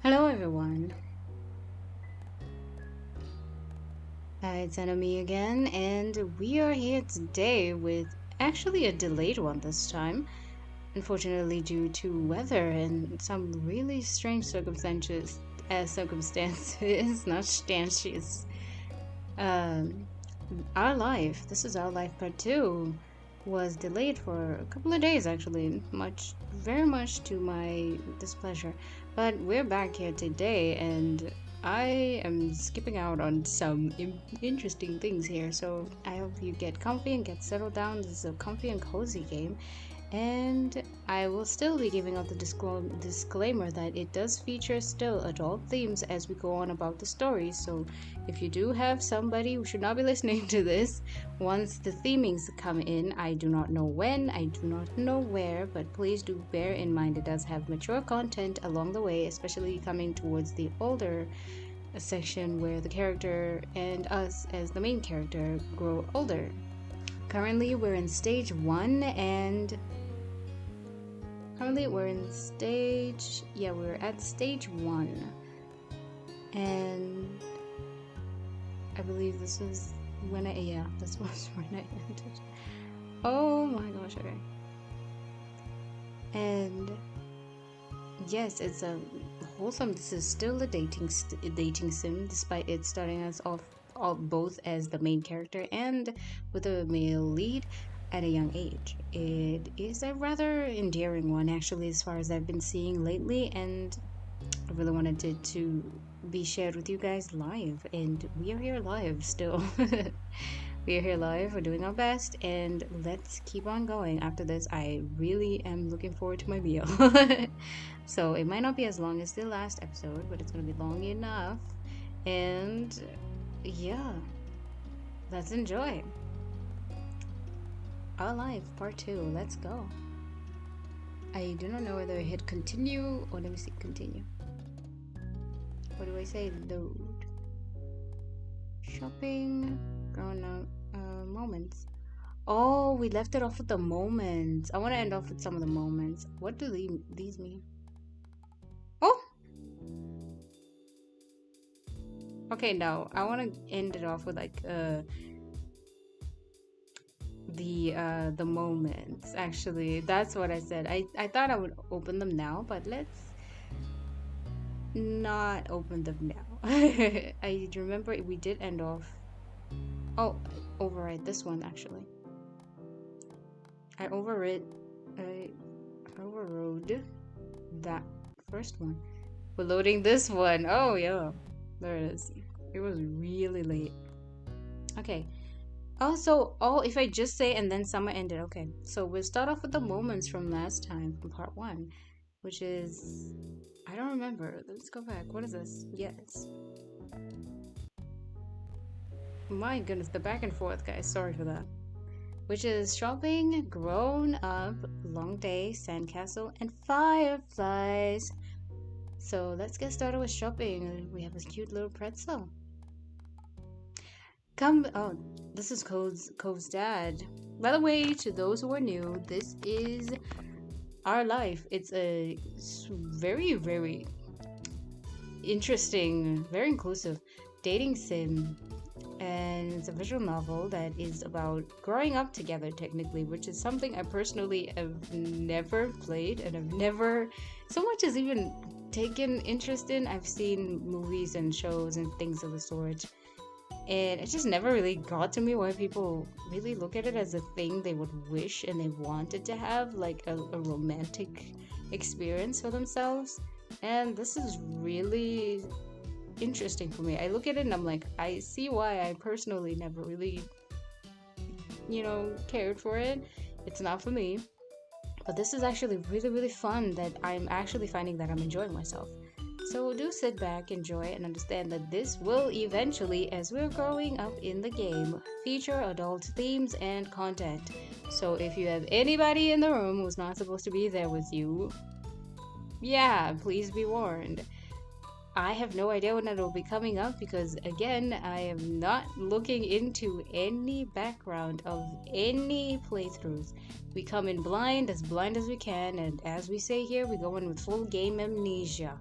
Hello everyone, it's Enemy again, and we are here today with actually a delayed one this time, unfortunately due to weather and some really strange circumstances, not stances. Um, our life, this is our life part 2, was delayed for a couple of days actually, very much to my displeasure. But we're back here today, and I am skipping out on some interesting things here. So I hope you get comfy and get settled down. This is a comfy and cozy game, and I will still be giving out the disclaimer that it does feature still adult themes as we go on about the story. So if you do have somebody who should not be listening to this, once the themings come in, I do not know when, I do not know where, but please do bear in mind it does have mature content along the way, especially coming towards the older section where the character and us as the main character grow older. Currently, we're in stage 1, and we're at stage 1. And I believe this was this was when I ended. Oh my gosh, okay. And yes, it's a wholesome. This is still a dating sim, despite it starting us off both as the main character and with a male lead at a young age. It is a rather endearing one, actually, as far as I've been seeing lately, and I really wanted it to be shared with you guys live, and we are here live still. We are here live, we're doing our best, and let's keep on going. After this, I really am looking forward to my meal. So it might not be as long as the last episode, but it's gonna be long enough. And yeah, let's enjoy our life part 2. Let's go. I do not know whether I hit continue or let me see, continue. What do I say? Load. Shopping. Grown up. Moments. Oh, we left it off with the moments. I want to end off with some of the moments. What do these mean? Oh! Okay, no. I want to end it off with like the moments. Actually, that's what I said. I thought I would open them now, but let's not open them now. I remember we did end off. Oh, override this one actually. I overrode that first one. We're loading this one. Oh yeah, there it is. It was really late. Okay. If I just say and then summer ended. Okay, so we'll start off with the moments from last time, from part 1, which is I don't remember. Let's go back. What is this? Yes. My goodness, the back and forth, guys. Sorry for that. Which is shopping, grown up, long day, sandcastle, and fireflies. So let's get started with shopping. We have this cute little pretzel. This is Cove's dad. By the way, to those who are new, this is our life. It's a very, very interesting, very inclusive dating sim, and it's a visual novel that is about growing up together, technically, which is something I personally have never played and I've never so much as even taken interest in. I've seen movies and shows and things of the sort, and it just never really got to me why people really look at it as a thing they would wish and they wanted to have, like a romantic experience for themselves. And this is really interesting for me. I look at it and I'm like, I see why I personally never really, cared for it. It's not for me. But this is actually really, really fun that I'm actually finding that I'm enjoying myself. So do sit back, enjoy, and understand that this will eventually, as we're growing up in the game, feature adult themes and content. So if you have anybody in the room who's not supposed to be there with you, yeah, please be warned. I have no idea when it'll be coming up because, again, I am not looking into any background of any playthroughs. We come in blind as we can, and as we say here, we go in with full game amnesia.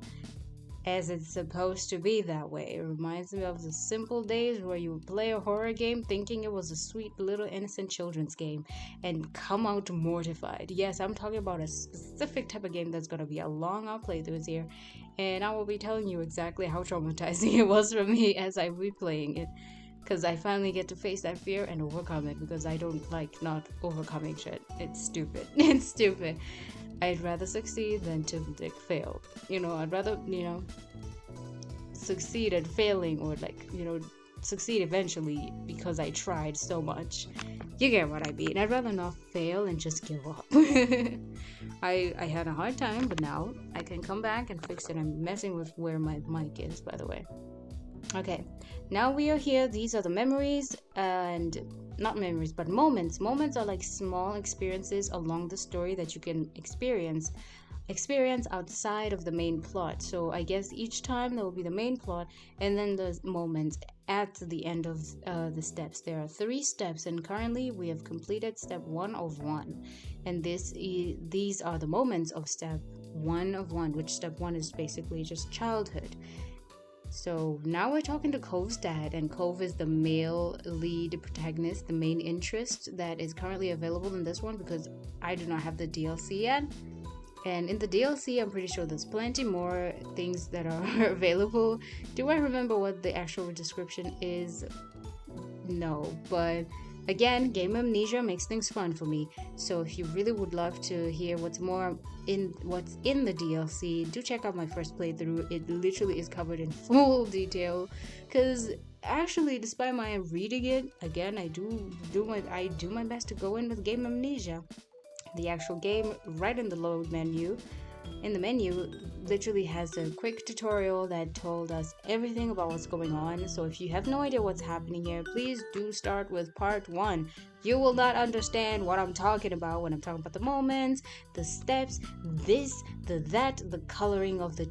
as it's supposed to be that way. It reminds me of the simple days where you would play a horror game thinking it was a sweet little innocent children's game and come out mortified. Yes, I'm talking about a specific type of game that's going to be a long out playthroughs here, and I will be telling you exactly how traumatizing it was for me as I replaying it. Because I finally get to face that fear and overcome it, because I don't like not overcoming shit. It's stupid. It's stupid. I'd rather succeed than to like fail. I'd rather, succeed at failing, or like, succeed eventually because I tried so much. You get what I mean. I'd rather not fail and just give up. I had a hard time, but now I can come back and fix it. I'm messing with where my mic is, by the way. Okay, now we are here. These are the memories, and not memories, but moments. Moments are like small experiences along the story that you can experience outside of the main plot. So I guess each time there will be the main plot, and then the moments at the end of the steps. There are 3 steps, and currently we have completed step 1 of 1, and these are the moments of step 1 of 1, which step 1 is basically just childhood. So now we're talking to Cove's dad, and Cove is the male lead protagonist, the main interest that is currently available in this one, because I do not have the DLC yet. And in the DLC, I'm pretty sure there's plenty more things that are available. Do I remember what the actual description is? No, but again, game amnesia makes things fun for me. So if you really would love to hear what's in the DLC, do check out my first playthrough. It literally is covered in full detail. Because actually, despite my reading it, again, I do my best to go in with game amnesia. The actual game, right in the load menu, literally has a quick tutorial that told us everything about what's going on. So if you have no idea what's happening here, please do start with part 1. You will not understand what I'm talking about when I'm talking about the moments, the steps, this, that, the coloring of the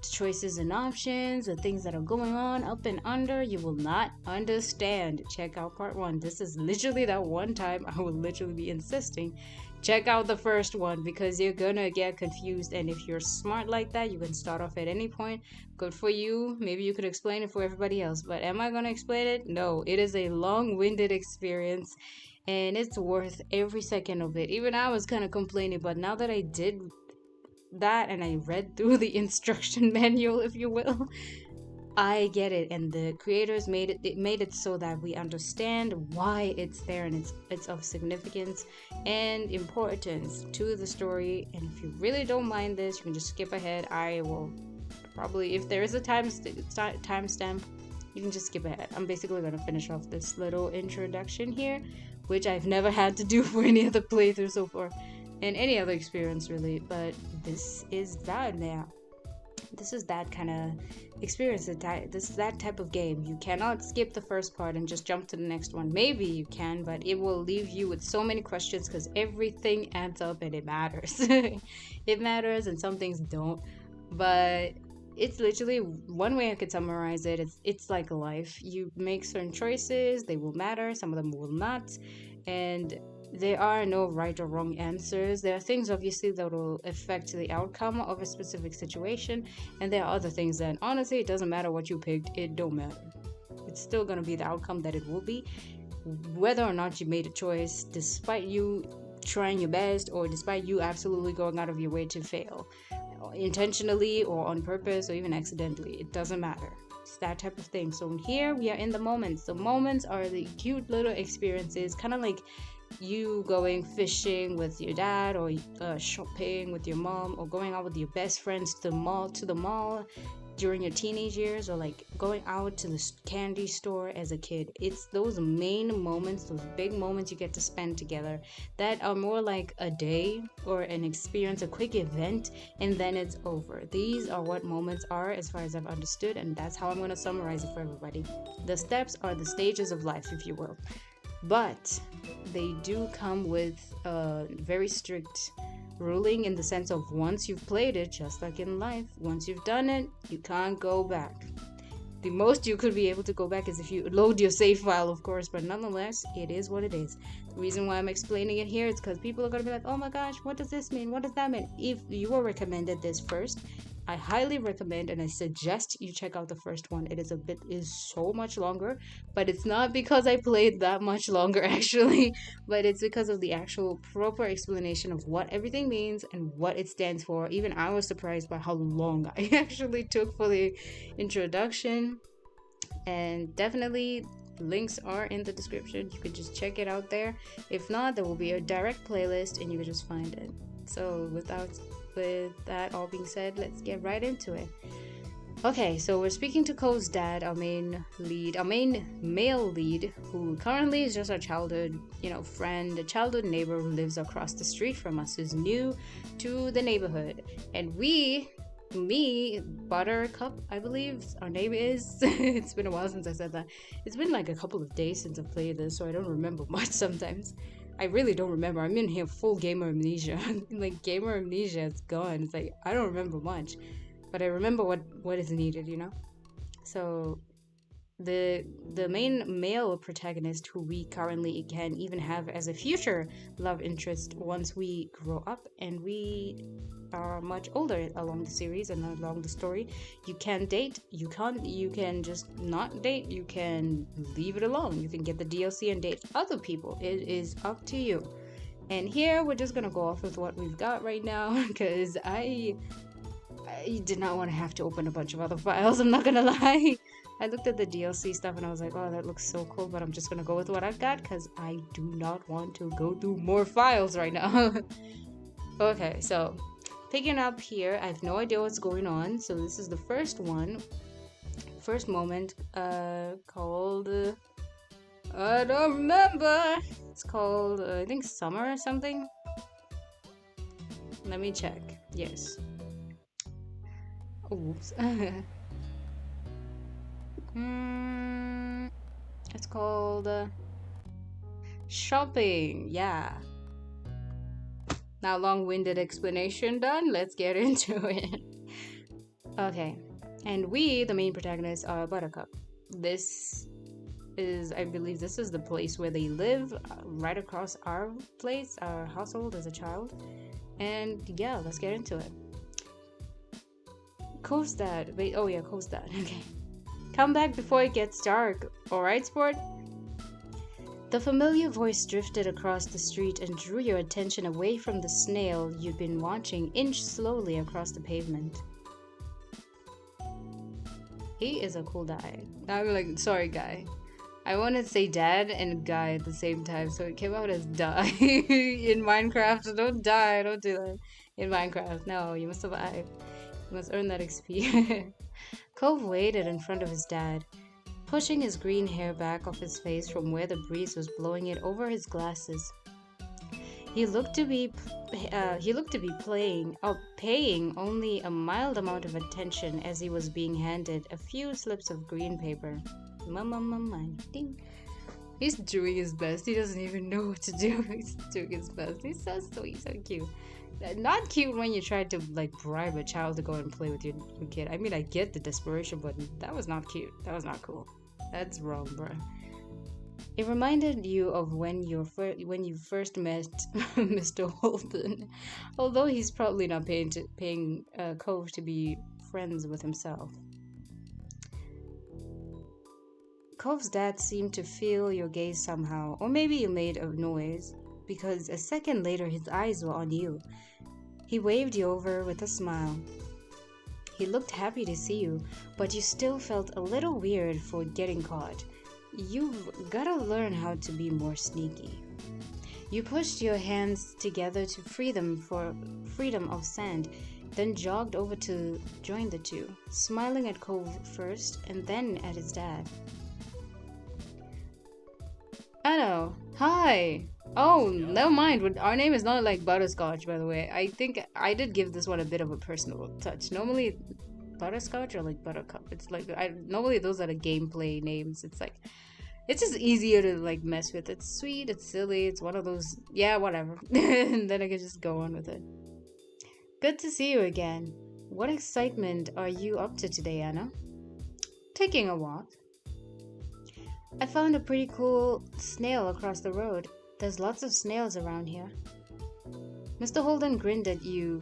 choices and options, the things that are going on up and under. You will not understand. Check out part 1. This is literally that one time I will literally be insisting. Check out the first one, because you're gonna get confused, and if you're smart like that, you can start off at any point. Good for you. Maybe you could explain it for everybody else, but am I gonna explain it? No. It is a long-winded experience, and it's worth every second of it. Even I was kind of complaining, but now that I did that and I read through the instruction manual, if you will, I get it, and the creators made it so that we understand why it's there, and it's of significance and importance to the story. And if you really don't mind this, you can just skip ahead. I will probably, if there is a timestamp, you can just skip ahead. I'm basically going to finish off this little introduction here, which I've never had to do for any other playthrough so far, and any other experience really, but this is that now. This is that kind of experience. This is that type of game. You cannot skip the first part and just jump to the next one. Maybe you can, but it will leave you with so many questions, because everything adds up and it matters. It matters, and some things don't. But it's literally one way I could summarize it. It's like life. You make certain choices. They will matter. Some of them will not. And there are no right or wrong answers. There are things obviously that will affect the outcome of a specific situation, and there are other things that honestly it doesn't matter what you picked. It don't matter. It's still gonna be the outcome that it will be, whether or not you made a choice, despite you trying your best, or despite you absolutely going out of your way to fail, intentionally or on purpose or even accidentally. It doesn't matter. It's that type of thing. So here we are in the moments. The moments are the cute little experiences, kind of like you going fishing with your dad, or shopping with your mom, or going out with your best friends to the mall during your teenage years, or like going out to the candy store as a kid. It's those main moments, those big moments you get to spend together, that are more like a day or an experience, a quick event, and then it's over. These are what moments are, as far as I've understood, and that's how I'm going to summarize it for everybody. The steps are the stages of life, if you will. But they do come with a very strict ruling, in the sense of once you've played it, just like in life, once you've done it, you can't go back. The most you could be able to go back is if you load your save file, of course, but nonetheless, it is what it is. Reason why I'm explaining it here is because people are gonna be like, oh my gosh, what does this mean? What does that mean? If you were recommended this first, I highly recommend and I suggest you check out the first one. It is so much longer, but it's not because I played that much longer actually, but it's because of the actual proper explanation of what everything means and what it stands for. Even I was surprised by how long I actually took for the introduction. And definitely links are in the description. You could just check it out there. If not, there will be a direct playlist and you can just find it. So with that all being said, let's get right into it. Okay, so we're speaking to Ko's dad, our main male lead, who currently is just our childhood, friend, a childhood neighbor who lives across the street from us, who's new to the neighborhood. And Buttercup, I believe our name is. It's been a while since I said that. It's been like a couple of days since I've played this, so I don't remember much sometimes. I really don't remember. I'm in here full gamer amnesia. Like, gamer amnesia is gone. It's like, I don't remember much. But I remember what is needed, So the main male protagonist, who we currently can even have as a future love interest once we grow up and we are much older along the series and along the story. You can date, you can just not date, you can leave it alone, you can get the DLC and date other people. It is up to you. And here we're just gonna go off with what we've got right now, because I did not want to have to open a bunch of other files, I'm not gonna lie. I looked at the DLC stuff and I was like, oh, that looks so cool, but I'm just gonna go with what I've got because I do not want to go through more files right now. Okay, so picking up here, I have no idea what's going on. So this is the first moment, called, I don't remember. It's called, I think Summer or something. Let me check. Yes. Oops. It's called shopping. Yeah. Now, long-winded explanation done. Let's get into it. Okay. And we, the main protagonists, are Buttercup. I believe this is the place where they live, right across our place, our household as a child. And yeah, let's get into it. Co's dad. Wait, oh yeah, Co's dad. Okay. Come back before it gets dark. Alright, sport? The familiar voice drifted across the street and drew your attention away from the snail you'd been watching inch slowly across the pavement. He is a cool guy. I'm like, sorry, guy. I wanted to say dad and guy at the same time, so it came out as die. In Minecraft, don't die, don't do that. In Minecraft, no, you must survive. You must earn that XP. Cove waited in front of his dad, pushing his green hair back off his face from where the breeze was blowing it over his glasses. He looked to be paying only a mild amount of attention as he was being handed a few slips of green paper. Ding. He's doing his best. He doesn't even know what to do. He's doing his best. He's so sweet, so cute. Not cute when you try to bribe a child to go and play with your kid. I mean, I get the desperation, but that was not cute. That was not cool. That's wrong, bruh. It reminded you of when you first met Mr. Holden, although he's probably not paying Cove to be friends with himself. Cove's dad seemed to feel your gaze somehow, or maybe you made a noise, because a second later his eyes were on you. He waved you over with a smile. He looked happy to see you, but you still felt a little weird for getting caught. You've gotta learn how to be more sneaky. You pushed your hands together to free them for freedom of sand, then jogged over to join the two, smiling at Cove first and then at his dad. Anno, hi! Oh, never mind. Our name is not like Butterscotch, by the way. I think I did give this one a bit of a personal touch. Normally, Butterscotch or Buttercup. It's normally those are the gameplay names. It's just easier to mess with. It's sweet, it's silly, it's one of those, yeah, whatever. And then I can just go on with it. Good to see you again. What excitement are you up to today, Anna? Taking a walk. I found a pretty cool snail across the road. There's lots of snails around here. Mr. Holden grinned at you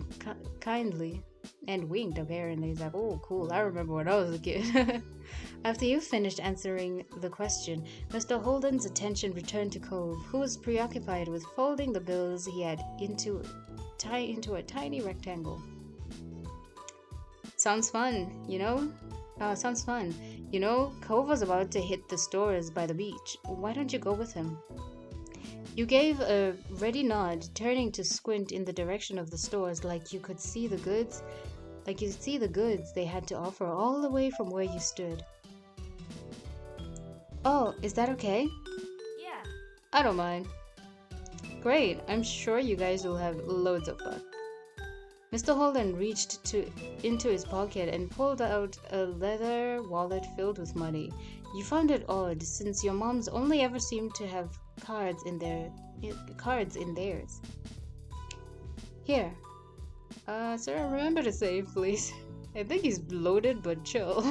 kindly and winked, apparently. He's like, oh, cool, I remember when I was a kid. After you finished answering the question, Mr. Holden's attention returned to Cove, who was preoccupied with folding the bills he had into a tiny rectangle. Sounds fun, you know? Sounds fun. You know, Cove was about to hit the stores by the beach. Why don't you go with him? You gave a ready nod, turning to squint in the direction of the stores like you could see the goods they had to offer all the way from where you stood. Oh, is that okay? Yeah. I don't mind. Great, I'm sure you guys will have loads of fun. Mr. Holden reached into his pocket and pulled out a leather wallet filled with money. You found it odd, since your moms only ever seemed to have cards in theirs. Here. Sir, remember to save, please. I think he's bloated, but chill.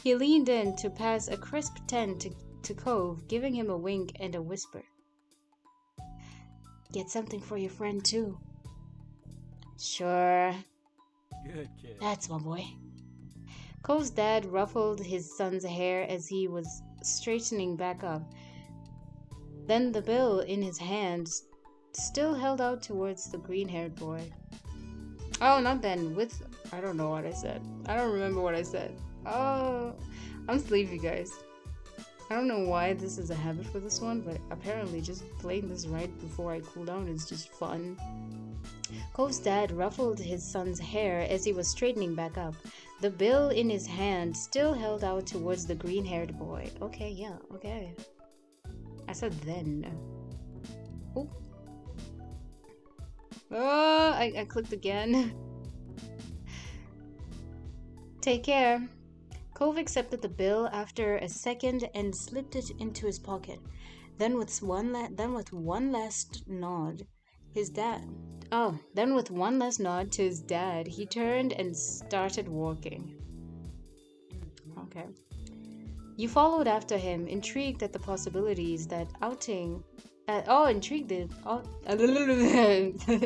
He leaned in to pass a crisp 10 to Cove, giving him a wink and a whisper. Get something for your friend, too. Sure. Good kid. That's my boy. Cove's dad ruffled his son's hair as he was straightening back up. Then the bill in his hand still held out towards the green-haired boy. Oh, not then. I don't know what I said. I don't remember what I said. Oh, I'm sleepy, guys. I don't know why this is a habit for this one, but apparently just playing this right before I cool down is just fun. Cove's dad ruffled his son's hair as he was straightening back up. The bill in his hand still held out towards the green-haired boy. Okay, yeah, okay. I said then. Oh. Oh, I clicked again. Take care. Cove accepted the bill after a second and slipped it into his pocket. Then with one last nod to his dad, he turned and started walking. Okay. You followed after him, intrigued at the possibilities that outing.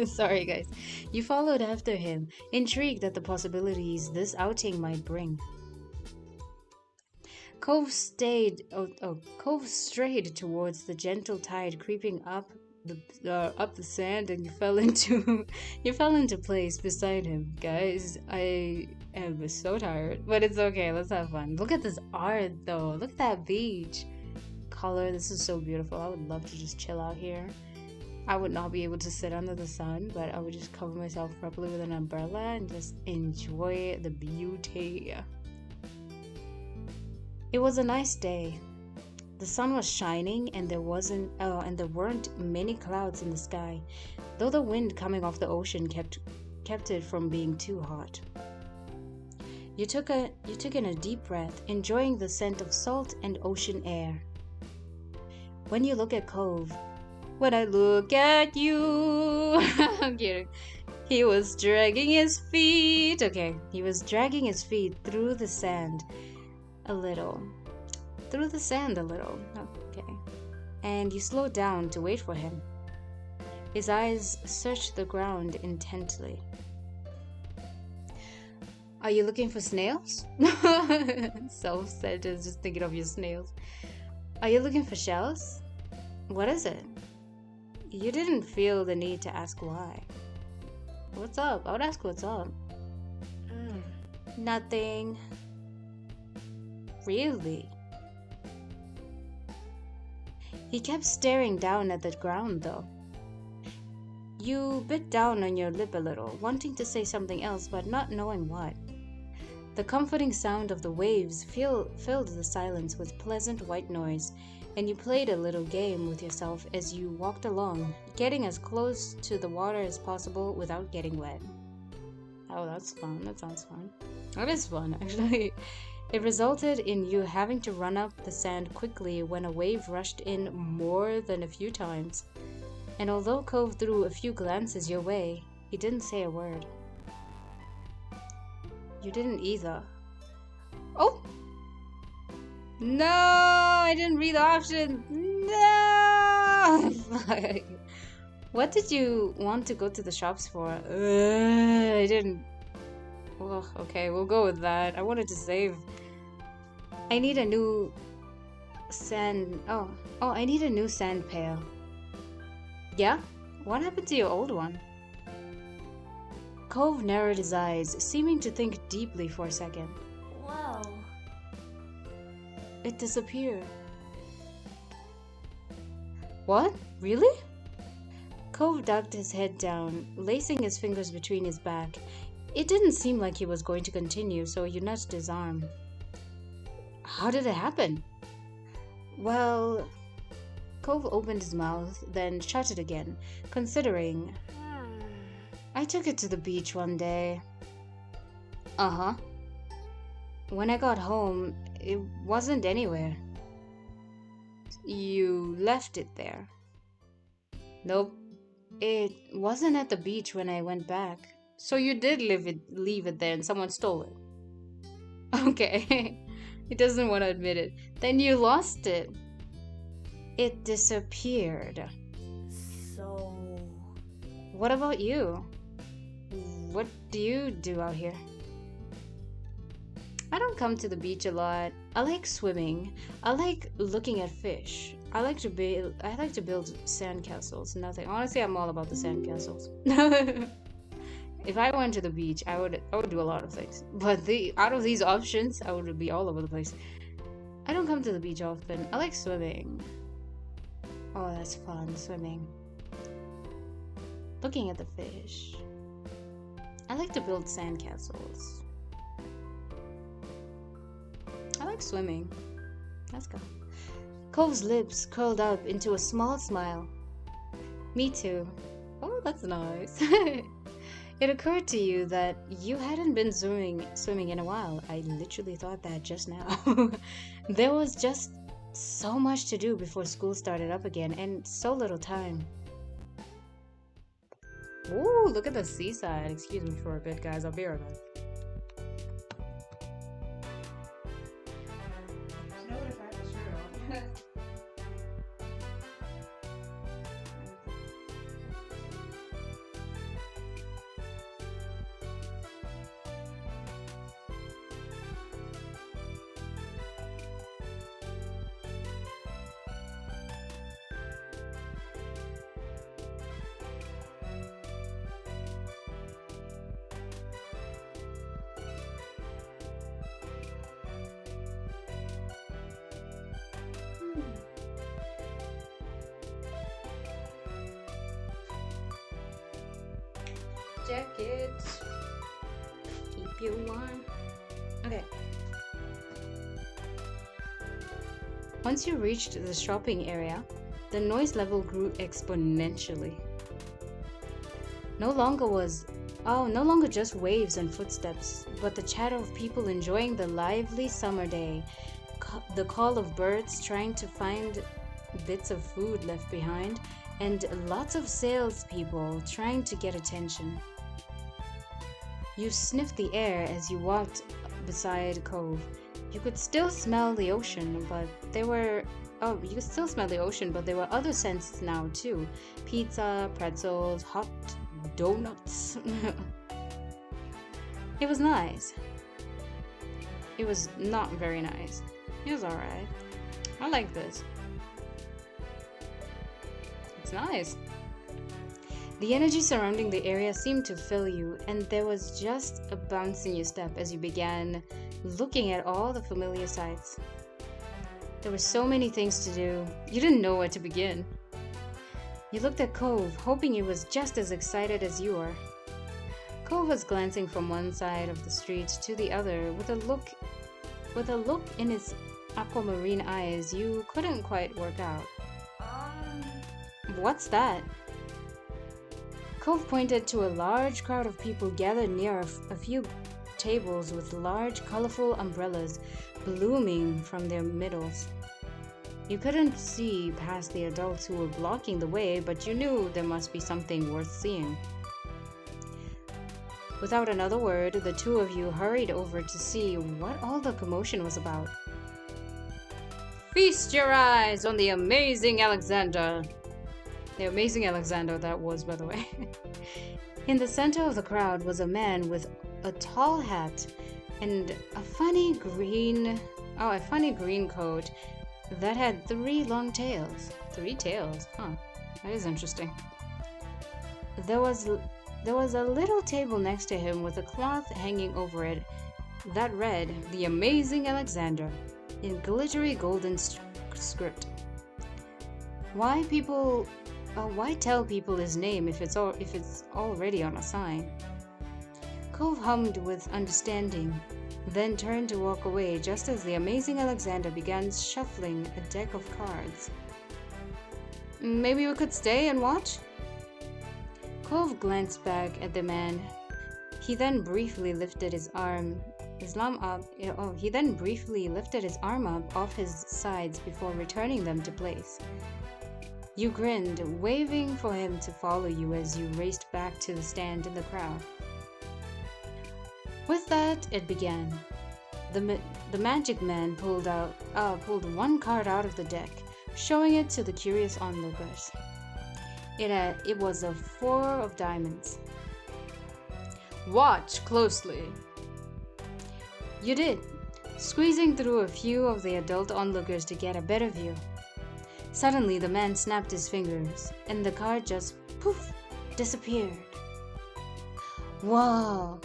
Sorry, guys. You followed after him, intrigued at the possibilities this outing might bring. Cove strayed towards the gentle tide creeping up the sand, and you fell into place beside him. Guys, I am so tired, but it's okay. Let's have fun. Look at this art, though. Look at that beach color. This is so beautiful. I would love to just chill out here. I would not be able to sit under the sun, but I would just cover myself properly with an umbrella and just enjoy the beauty. It was a nice day. The sun was shining and there weren't many clouds in the sky, though the wind coming off the ocean kept it from being too hot. You took in a deep breath, enjoying the scent of salt and ocean air. When I look at you, I'm kidding. He was dragging his feet through the sand a little. Okay. And you slowed down to wait for him. His eyes searched the ground intently. Are you looking for snails? Self-centered, just thinking of your snails. Are you looking for shells? What is it? You didn't feel the need to ask why. What's up? I would ask what's up. Nothing. Really? He kept staring down at the ground, though. You bit down on your lip a little, wanting to say something else, but not knowing what. The comforting sound of the waves filled the silence with pleasant white noise, and you played a little game with yourself as you walked along, getting as close to the water as possible without getting wet. Oh, that's fun. That sounds fun. That is fun, actually. It resulted in you having to run up the sand quickly when a wave rushed in more than a few times. And although Cove threw a few glances your way, he didn't say a word. You didn't either. Oh! No! I didn't read the option! No! What did you want to go to the shops for? I didn't. Well, okay, we'll go with that. I wanted to save. I need a new sand. Oh, I need a new sand pail. Yeah? What happened to your old one? Cove narrowed his eyes, seeming to think deeply for a second. Wow. It disappeared. What? Really? Cove ducked his head down, lacing his fingers between his back. It didn't seem like he was going to continue, so you nudged his arm. How did it happen? Well, Cove opened his mouth, then shut it again, considering. I took it to the beach one day. Uh-huh. When I got home, it wasn't anywhere. You left it there? Nope. It wasn't at the beach when I went back. So you did leave it there and someone stole it? Okay. He doesn't want to admit it. Then you lost it. It disappeared. So... What about you? What do you do out here? I don't come to the beach a lot. I like swimming. I like looking at fish. I like to build sandcastles. Nothing. Honestly, I'm all about the sandcastles. If I went to the beach, I would do a lot of things. But out of these options, I would be all over the place. I don't come to the beach often. I like swimming. Oh, that's fun, swimming. Looking at the fish. I like to build sandcastles. I like swimming. Let's go. Cove's lips curled up into a small smile. Me too. Oh, that's nice. It occurred to you that you hadn't been swimming in a while. I literally thought that just now. There was just so much to do before school started up again, and so little time. Ooh, look at the seaside. Excuse me for a bit, guys. I'll be right back. Jacket. Keep you warm. Okay. Once you reached the shopping area, the noise level grew exponentially. No longer just waves and footsteps, but the chatter of people enjoying the lively summer day, the call of birds trying to find bits of food left behind, and lots of salespeople trying to get attention. You sniffed the air as you walked beside Cove. You could still smell the ocean, but there were other scents now too. Pizza, pretzels, hot donuts. It was nice. It was not very nice. It was alright. I like this. It's nice. The energy surrounding the area seemed to fill you, and there was just a bounce in your step as you began looking at all the familiar sights. There were so many things to do, you didn't know where to begin. You looked at Cove, hoping he was just as excited as you were. Cove was glancing from one side of the street to the other with a look in his aquamarine eyes you couldn't quite work out. What's that? Cove pointed to a large crowd of people gathered near a few tables with large, colorful umbrellas blooming from their middles. You couldn't see past the adults who were blocking the way, but you knew there must be something worth seeing. Without another word, the two of you hurried over to see what all the commotion was about. Feast your eyes on the amazing Alexander! The amazing Alexander that was, by the way. In the center of the crowd was a man with a tall hat and a funny green coat that had three long tails. Three tails? Huh. That is interesting. There was a little table next to him with a cloth hanging over it that read, "The Amazing Alexander," in glittery golden script. Why tell people his name if it's already on a sign? Cove hummed with understanding, then turned to walk away just as the amazing Alexander began shuffling a deck of cards. Maybe we could stay and watch? Cove glanced back at the man. He then briefly lifted his arm up off his sides before returning them to place. You grinned, waving for him to follow you as you raced back to the stand in the crowd. With that, it began. The magic man pulled one card out of the deck, showing it to the curious onlookers. It was a 4 of diamonds. Watch closely. You did, squeezing through a few of the adult onlookers to get a better view. Suddenly, the man snapped his fingers, and the card just poof disappeared. Whoa!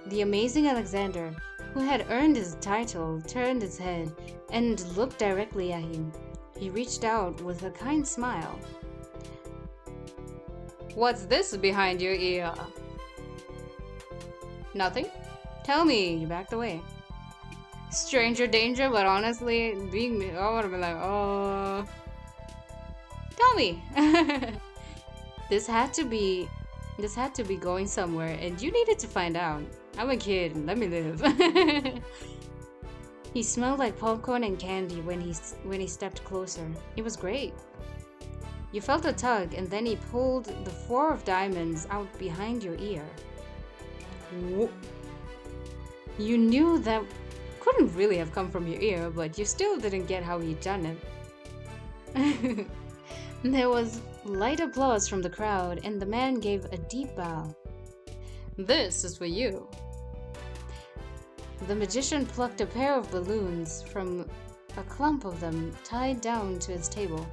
The amazing Alexander, who had earned his title, turned his head and looked directly at you. He reached out with a kind smile. What's this behind your ear? Nothing? Tell me, you backed away. Stranger danger, but honestly, being me, I would have been like, oh. Tell me. This had to be going somewhere, and you needed to find out. I'm a kid, let me live. He smelled like popcorn and candy when he stepped closer. It was great. You felt a tug, and then he pulled the 4 of diamonds out behind your ear. You knew that couldn't really have come from your ear, but you still didn't get how he'd done it. There was light applause from the crowd, and the man gave a deep bow. This is for you. The magician plucked a pair of balloons from a clump of them tied down to his table.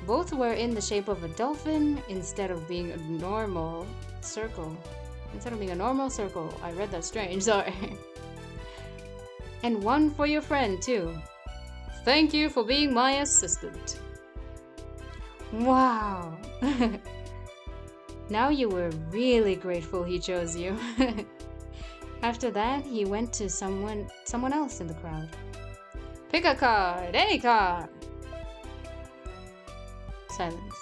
Both were in the shape of a dolphin instead of being a normal circle. I read that strange, sorry. And one for your friend, too. Thank you for being my assistant. Wow. Now you were really grateful he chose you. After that, he went to someone else in the crowd. Pick a card, any card. Silence.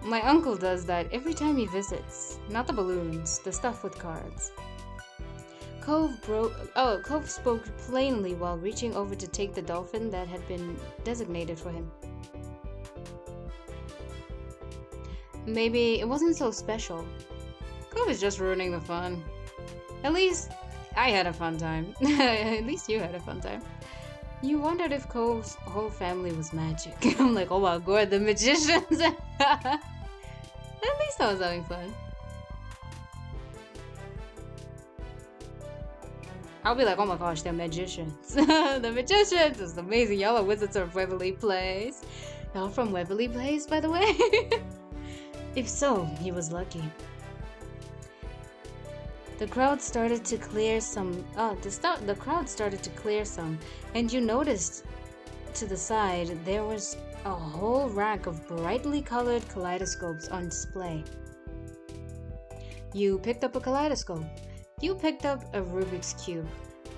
My uncle does that every time he visits. Not the balloons, the stuff with cards. Cove spoke plainly while reaching over to take the dolphin that had been designated for him. Maybe it wasn't so special. Cove is just ruining the fun. At least I had a fun time. At least you had a fun time. You wondered if Cove's whole family was magic. I'm like, oh my god, the magicians! At least I was having fun. I'll be like, oh my gosh, they're magicians. The magicians! It's amazing. Y'all are wizards of Waverly Place. Y'all from Waverly Place, by the way? If so, he was lucky. The crowd started to clear some, and you noticed to the side there was a whole rack of brightly colored kaleidoscopes on display. You picked up a kaleidoscope. You picked up a Rubik's Cube.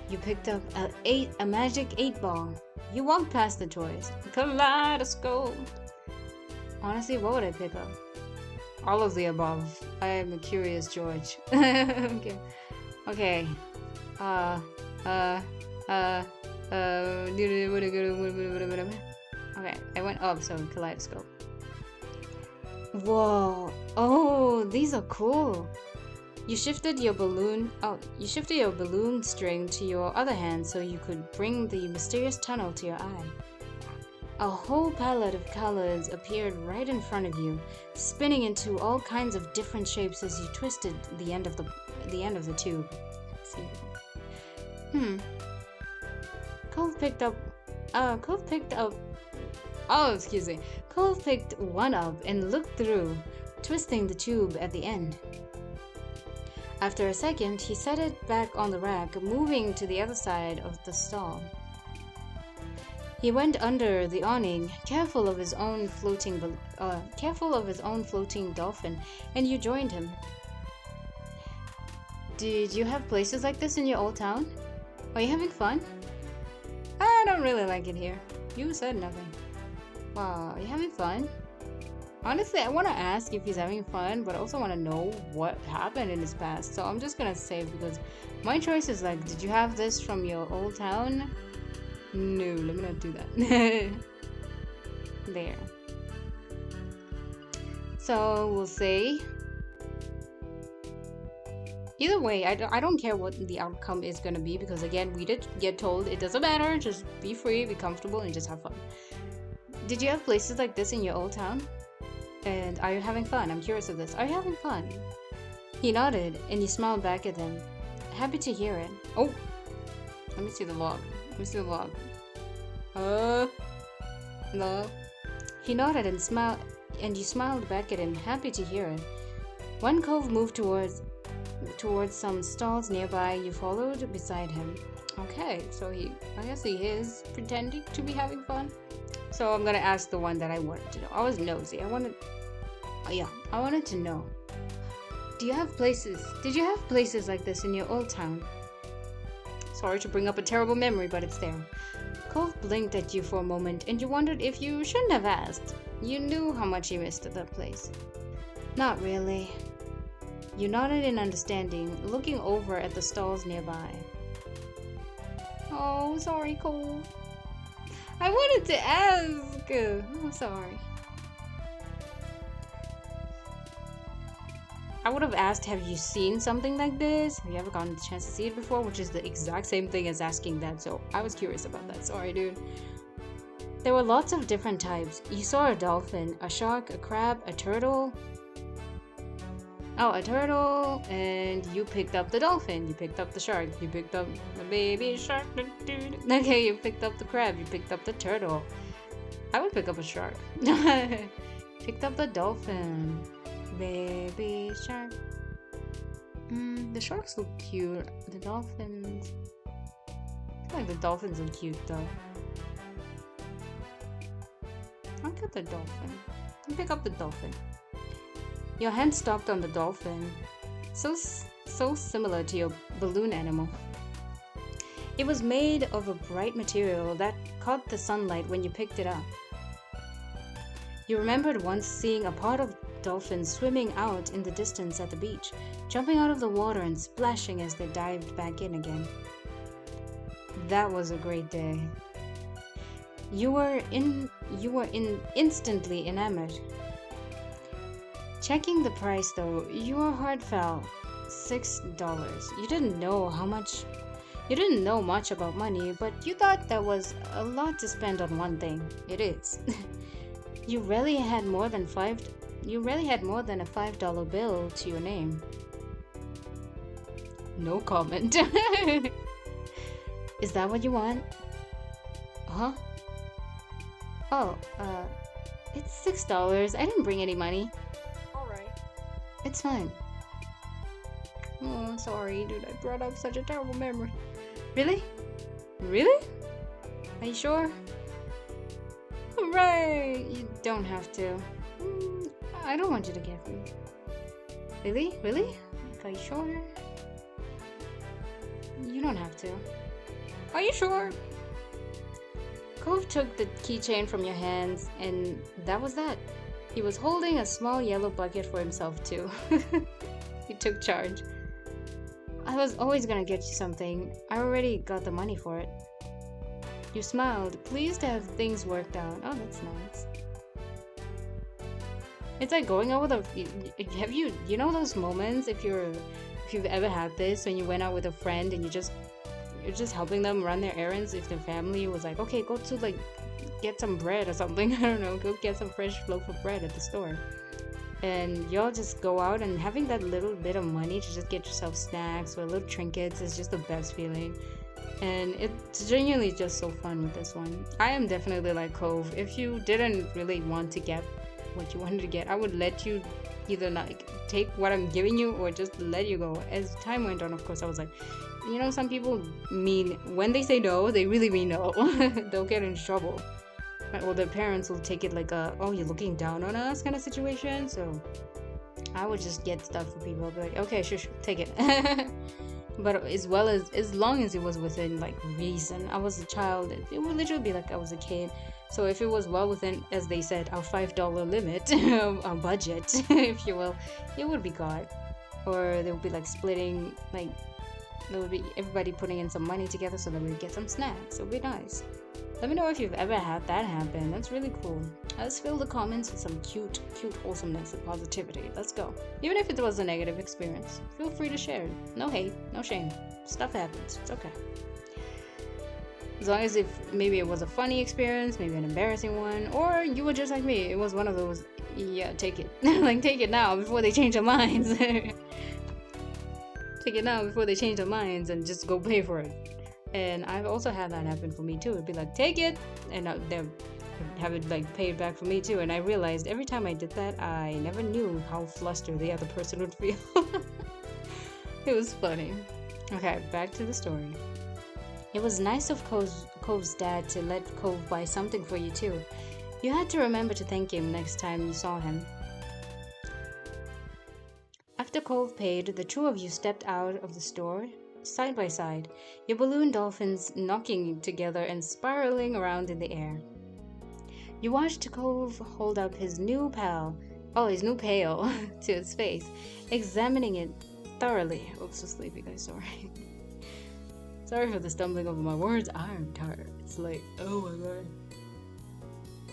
You picked up a magic 8-ball. You walked past the toys. Kaleidoscope. Honestly, what would I pick up? All of the above. I am a curious George. Okay. Okay. Okay, I went up, so kaleidoscope. Whoa. Oh, these are cool. You shifted your balloon string to your other hand so you could bring the mysterious tunnel to your eye. A whole palette of colors appeared right in front of you, spinning into all kinds of different shapes as you twisted the end of the tube. See? Cove picked up. Cove picked up. Oh, excuse me. Cove picked one up and looked through, twisting the tube at the end. After a second, he set it back on the rack, moving to the other side of the stall. He went under the awning, careful of his own floating dolphin, and you joined him. Did you have places like this in your old town? Are you having fun? I don't really like it here. You said nothing. Wow, are you having fun? Honestly, I want to ask if he's having fun, but I also want to know what happened in his past. So I'm just gonna say, because my choice is like, did you have this from your old town? No, let me not do that. There. So we'll say, either way, I don't care what the outcome is gonna be, because again, we did get told it doesn't matter, just be free, be comfortable, and just have fun. Did you have places like this in your old town? And are you having fun? I'm curious of this. Are you having fun? He nodded, and you smiled back at him. Happy to hear it. Oh! Let me see the log. No. He nodded and smiled, and you smiled back at him, happy to hear it. One cove moved towards some stalls nearby. You followed beside him. Okay, so I guess he is pretending to be having fun. So I'm gonna ask the one that I wanted to know. I was nosy. I wanted to know. Did you have places like this in your old town? Sorry to bring up a terrible memory, but it's there. Cove blinked at you for a moment, and you wondered if you shouldn't have asked. You knew how much you missed that place. Not really. You nodded in understanding, looking over at the stalls nearby. Oh, sorry, Cove. I wanted to ask. I'm sorry. I would have asked, have you seen something like this? Have you ever gotten the chance to see it before? Which is the exact same thing as asking that, so I was curious about that. Sorry, dude. There were lots of different types. You saw a dolphin, a shark, a crab, a turtle. Oh, a turtle, and you picked up the dolphin, you picked up the shark, you picked up the baby shark. Okay, you picked up the crab, you picked up the turtle. I would pick up a shark. Picked up the dolphin. Baby shark. The sharks look cute. The dolphins. I feel like the dolphins are cute though. I'll get the dolphin. I'll pick up the dolphin. Your hand stopped on the dolphin. So similar to your balloon animal. It was made of a bright material that caught the sunlight when you picked it up. You remembered once seeing a pod of dolphins swimming out in the distance at the beach, jumping out of the water and splashing as they dived back in again. That was a great day. You were instantly enamored. Checking the price though, your heart fell. $6. You didn't know much about money, but you thought that was a lot to spend on one thing. It is. You rarely had more than a $5 bill to your name. No comment. Is that what you want? Huh? Oh, it's $6. I didn't bring any money. Alright. It's fine. Oh, sorry, dude. I brought up such a terrible memory. Really? Really? Are you sure? Hooray! You don't have to. I don't want you to get me. Really? Really? Are you sure? You don't have to. Are you sure? Cove took the keychain from your hands, and that was that. He was holding a small yellow bucket for himself, too. He took charge. I was always gonna get you something. I already got the money for it. You smiled, pleased to have things worked out. Oh, that's nice. It's like going out with a... you know those moments if you're if you've ever had this when you went out with a friend and you're just helping them run their errands. If their family was like, okay, go to like get some bread or something, I don't know, go get some fresh loaf of bread at the store, and y'all just go out and having that little bit of money to just get yourself snacks or little trinkets is just the best feeling. And it's genuinely just so fun with this one. I am definitely like Cove. If you didn't really want to get what you wanted to get, I would let you either like take what I'm giving you or just let you go. As time went on, of course, I was like, you know, some people mean when they say no, they really mean no. They'll get in trouble. Or their parents will take it like a, oh, you're looking down on us kind of situation. So I would just get stuff for people. I'd be like, okay, sure, take it. But as long as it was within like reason. I was a child. It would literally be like I was a kid. So if it was well within, as they said, our $5 limit, our budget, if you will, it would be God. Or they would be like splitting, like there would be everybody putting in some money together so that we would get some snacks. It would be nice. Let me know if you've ever had that happen. That's really cool. Let's fill the comments with some cute wholesomeness and positivity. Let's go. Even if it was a negative experience, feel free to share. No hate, no shame. Stuff happens. It's okay. As long as if maybe it was a funny experience, maybe an embarrassing one, or you were just like me. It was one of those, yeah, take it. Like, take it now before they change their minds. Take it now before they change their minds and just go pay for it. And I've also had that happen for me too. It'd be like, take it, and they'd have it like paid back for me too. And I realized every time I did that, I never knew how flustered the other person would feel. It was funny. Okay, back to the story. It was nice of Cove's dad to let Cove buy something for you too. You had to remember to thank him next time you saw him. After Cove paid, the two of you stepped out of the store side by side, your balloon dolphins knocking together and spiraling around in the air. You watched Cove hold up his new pail to its face, examining it thoroughly. Oops, so sleepy, guys, sorry. Sorry for the stumbling over my words. I'm tired. It's like, oh my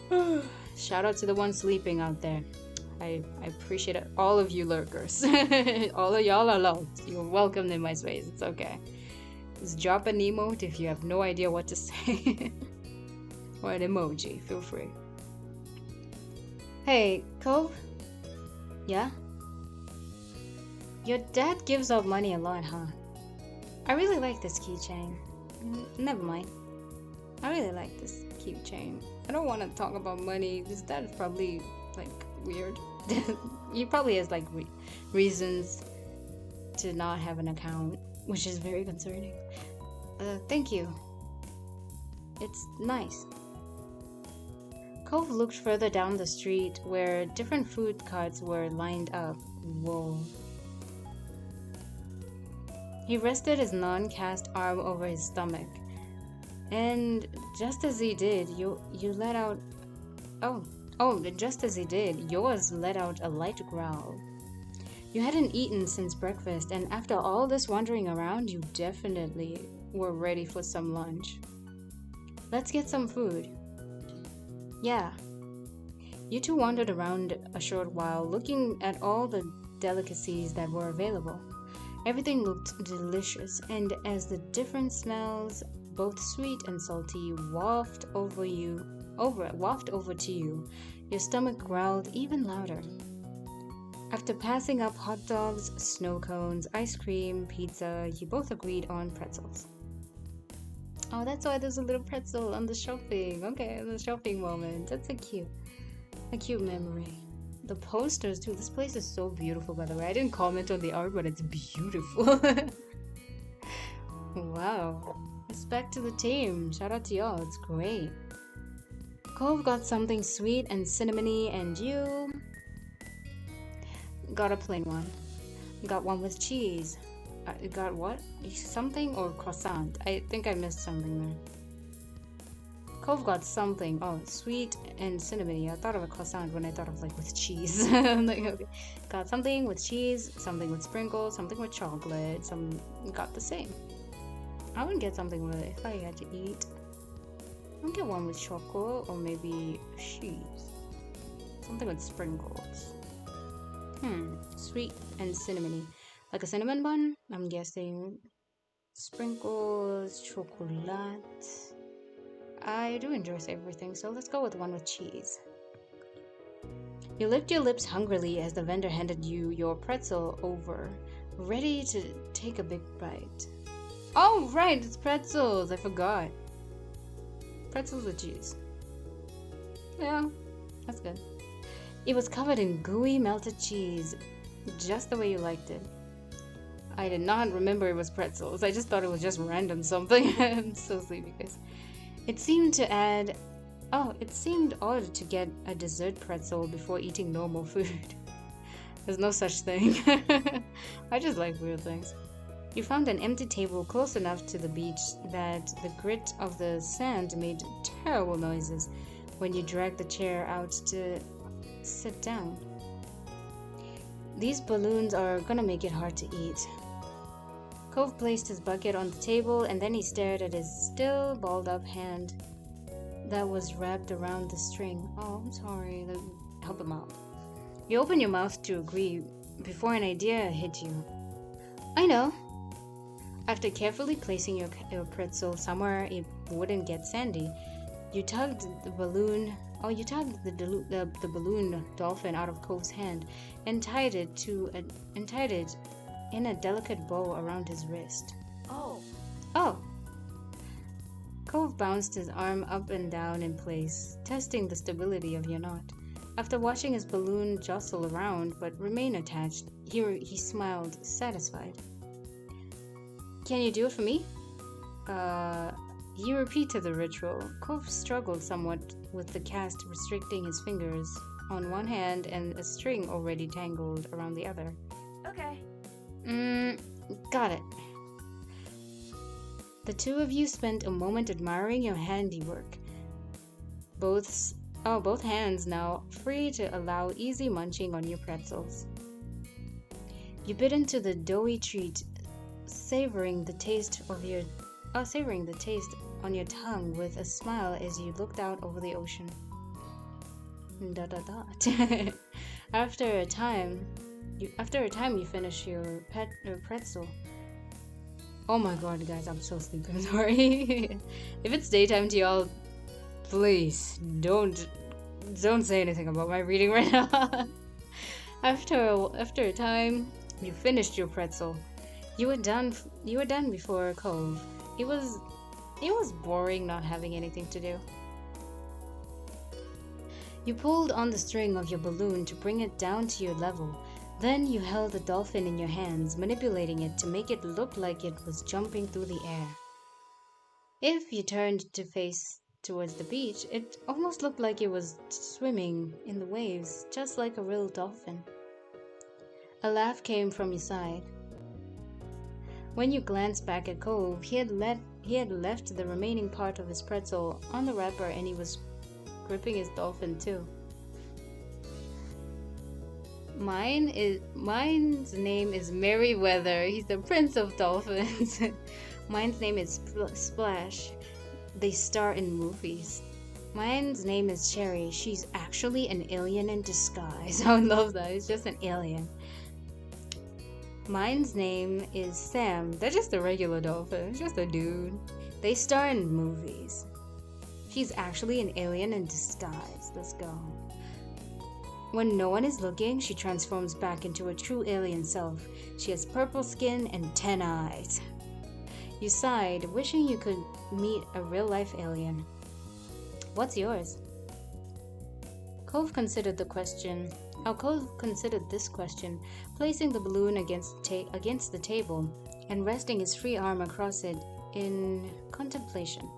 god. Shout out to the ones sleeping out there. I appreciate it. All of you lurkers. All of y'all are loved. You're welcome in my space. It's okay. Just drop an emote if you have no idea what to say. Or an emoji. Feel free. Hey, Cove? Yeah? Your dad gives out money a lot, huh? I really like this keychain. Never mind. I really like this keychain. I don't want to talk about money. His dad's probably like weird. He probably has like reasons to not have an account, which is very concerning. Thank you. It's nice. Cove looked further down the street where different food carts were lined up. Whoa. He rested his non-cast arm over his stomach. And just as he did, you let out... just as he did, yours let out a light growl. You hadn't eaten since breakfast, and after all this wandering around, you definitely were ready for some lunch. Let's get some food. Yeah. You two wandered around a short while, looking at all the delicacies that were available. Everything looked delicious, and as the different smells, both sweet and salty, waft over to you, your stomach growled even louder. After passing up hot dogs, snow cones, ice cream, pizza, you both agreed on pretzels. Oh, that's why there's a little pretzel on the shopping. Okay, the shopping moment. That's a cute memory. The posters too. This place is so beautiful, by the way. I didn't comment on the art, but it's beautiful. Wow. Respect to the team. Shout out to y'all. It's great. Cove got something sweet and cinnamony, and you got a plain one. Got one with cheese. Got what? Something or croissant? I think I missed something there. Cove got something. Oh, sweet and cinnamony. I thought of a croissant when I thought of like with cheese. I'm like, okay. Got something with cheese, something with sprinkles, something with chocolate. Some got the same. I would get something with it if I had to eat. I'll get one with chocolate or maybe cheese. Something with sprinkles. Sweet and cinnamony. Like a cinnamon bun, I'm guessing. Sprinkles, chocolate. I do enjoy savory things, so let's go with one with cheese. You licked your lips hungrily as the vendor handed you your pretzel over, ready to take a big bite. Oh, right, it's pretzels. I forgot. Pretzels with cheese. Yeah, that's good. It was covered in gooey melted cheese, just the way you liked it. I did not remember it was pretzels. I just thought it was just random something. I'm so sleepy, guys. It seemed to add. Oh, it seemed odd to get a dessert pretzel before eating normal food. There's no such thing. I just like weird things. You found an empty table close enough to the beach that the grit of the sand made terrible noises when you dragged the chair out to sit down. These balloons are gonna make it hard to eat. Cove placed his bucket on the table and then he stared at his still balled up hand that was wrapped around the string. Oh, I'm sorry. Help him out. You open your mouth to agree before an idea hit you. I know. After carefully placing your pretzel somewhere it wouldn't get sandy, you tugged the balloon. Oh, you tugged the balloon dolphin out of Cove's hand and tied it in a delicate bow around his wrist. Oh. Oh. Cove bounced his arm up and down in place, testing the stability of your knot. After watching his balloon jostle around but remain attached, he smiled, satisfied. Can you do it for me? He repeated the ritual. Cove struggled somewhat with the cast restricting his fingers on one hand and a string already tangled around the other. Okay. Got it. The two of you spent a moment admiring your handiwork. Both hands now free to allow easy munching on your pretzels. You bit into the doughy treat, savoring the taste on your tongue with a smile as you looked out over the ocean. ... After a time, you finish your pretzel. Oh my god, guys, I'm so sleepy. I'm sorry. If it's daytime to y'all, please don't say anything about my reading right now. After a time, you finished your pretzel. You were done before Cove. It was boring not having anything to do. You pulled on the string of your balloon to bring it down to your level. Then you held the dolphin in your hands, manipulating it to make it look like it was jumping through the air. If you turned to face towards the beach, it almost looked like it was swimming in the waves, just like a real dolphin. A laugh came from your side. When you glanced back at Cove, he had left the remaining part of his pretzel on the wrapper and he was gripping his dolphin too. Mine's name is Merryweather. He's the prince of dolphins. Mine's name is Splash. They star in movies. Mine's name is Cherry. She's actually an alien in disguise. I would love that. It's just an alien. Mine's name is Sam. They're just a regular dolphin. It's just a dude. They star in movies. She's actually an alien in disguise. Let's go. When no one is looking, she transforms back into a true alien self. She has purple skin and 10 eyes. You sighed, wishing you could meet a real-life alien. What's yours? Cove considered this question, placing the balloon against the table and resting his free arm across it in contemplation.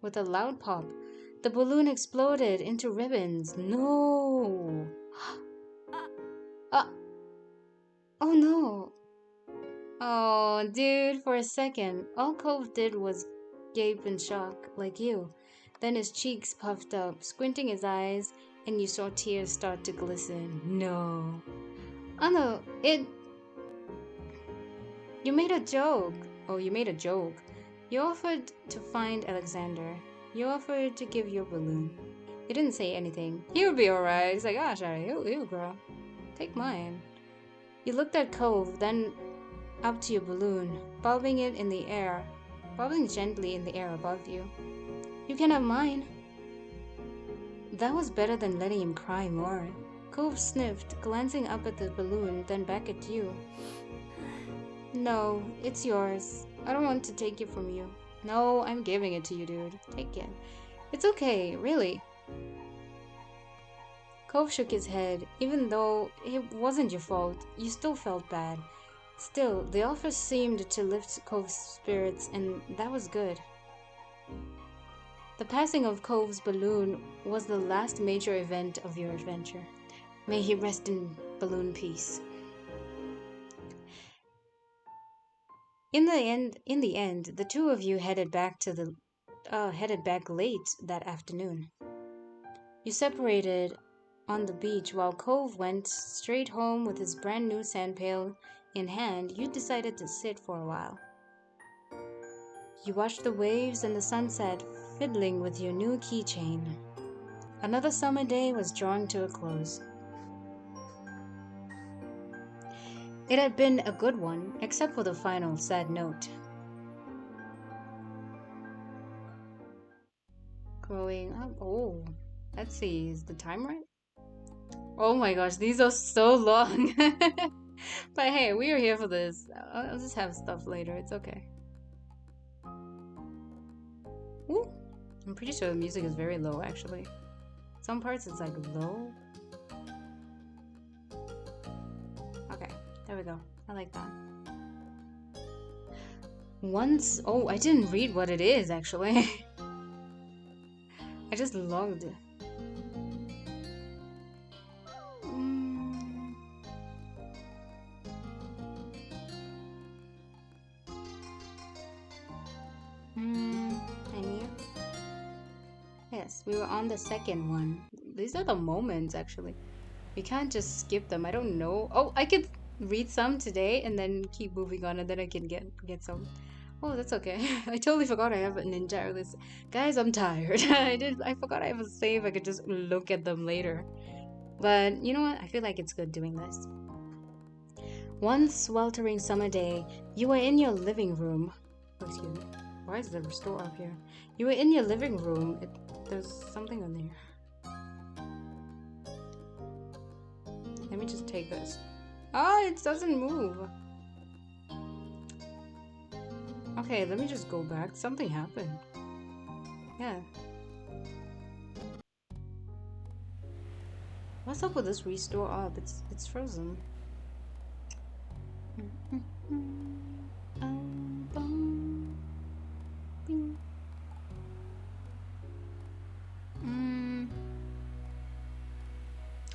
With a loud pop, the balloon exploded into ribbons. No! Oh no! Oh, dude, for a second, all Cove did was gape in shock, like you. Then his cheeks puffed up, squinting his eyes, and you saw tears start to glisten. No. Oh no, You made a joke. Oh, you made a joke. You offered to find Alexander. You offered to give your balloon. He didn't say anything. He'll be alright. He's like, ah, sorry, he'll grow. Take mine. You looked at Cove, then up to your balloon, bobbing gently in the air above you. You can have mine. That was better than letting him cry more. Cove sniffed, glancing up at the balloon, then back at you. No, it's yours. I don't want to take it from you. No, I'm giving it to you, dude. Take it. It's okay, really. Cove shook his head. Even though it wasn't your fault, you still felt bad. Still, the offer seemed to lift Cove's spirits, and that was good. The passing of Cove's balloon was the last major event of your adventure. May he rest in balloon peace. In the end, the two of you headed back late that afternoon. You separated on the beach while Cove went straight home with his brand new sand pail in hand. You decided to sit for a while. You watched the waves and the sunset, fiddling with your new keychain. Another summer day was drawing to a close. It had been a good one, except for the final sad note. Growing up. Oh, let's see, is the time right? Oh my gosh, these are so long. But hey, we are here for this. I'll just have stuff later. It's okay. Ooh, I'm pretty sure the music is very low, actually. Some parts it's like low. Okay, there we go. I like that. Once. Oh, I didn't read what it is, actually. I just logged. Mm, I knew. Yes, we were on the second one. These are the moments, actually. We can't just skip them. I don't know. Oh, I could read some today and then keep moving on, and then I can get some. Oh, that's okay. I totally forgot I have an entire list. Guys, I'm tired. I forgot I have a save. I could just look at them later. But you know what? I feel like it's good doing this. One sweltering summer day, you were in your living room. Oh, excuse me. Why is the restore up here? You were in your living room. There's something on there. Let me just take this. Ah, it doesn't move. Okay, let me just go back. Something happened. Yeah. What's up with this restore up? It's frozen.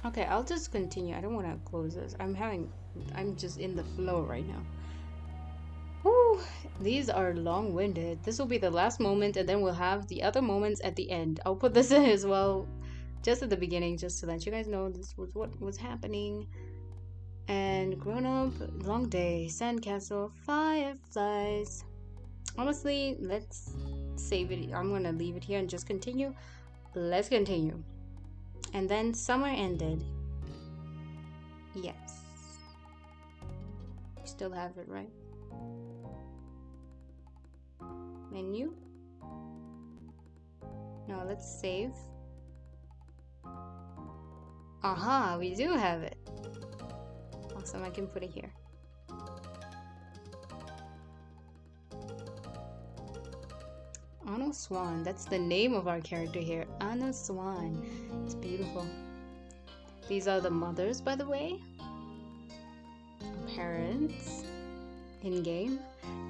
Okay, I'll just continue. I don't want to close this. I'm just in the flow right now. Whew, these are long-winded. This will be the last moment, and then we'll have the other moments at the end. I'll put this in as well, just at the beginning, just to let you guys know this was what was happening. And grown up, long day, sandcastle, fireflies. Honestly, let's save it. I'm gonna leave it here and just continue. Let's continue. And then summer ended. Yes. You still have it, right? Menu. No, let's save. Aha, we do have it. Awesome, I can put it here. Anna Swan, that's the name of our character here. Anna Swan. It's beautiful. These are the mothers, by the way. Parents. In game.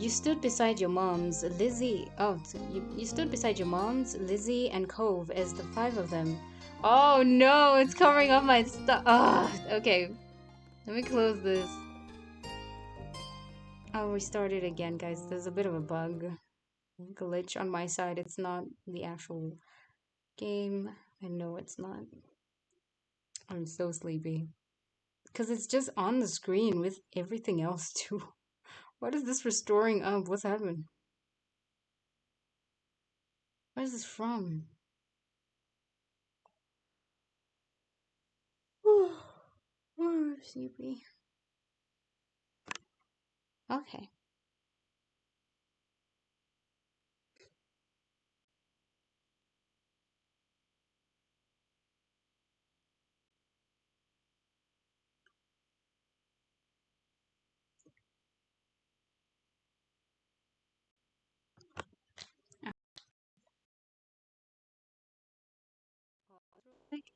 You stood beside your moms, Lizzie. Oh, so you stood beside your moms, Lizzie, and Cove as the five of them. Oh no, it's covering up my stuff. Ah, okay. Let me close this. I'll restart it again, guys. There's a bit of a bug. Glitch on my side. It's not the actual game. I know it's not. I'm so sleepy. Because it's just on the screen with everything else too. What is this restoring up? What's happened? Where is this from? Oh, sleepy. Okay.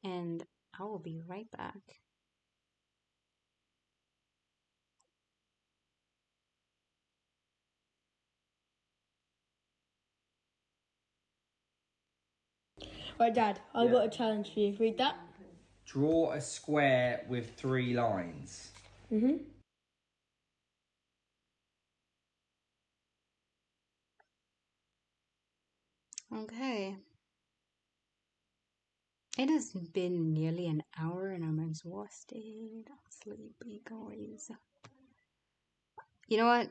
And I will be right back. Right, Dad, I've got a challenge for you. Read that. Draw a square with 3 lines. Okay. It has been nearly an hour and I'm exhausted. I'm sleepy, guys. You know what?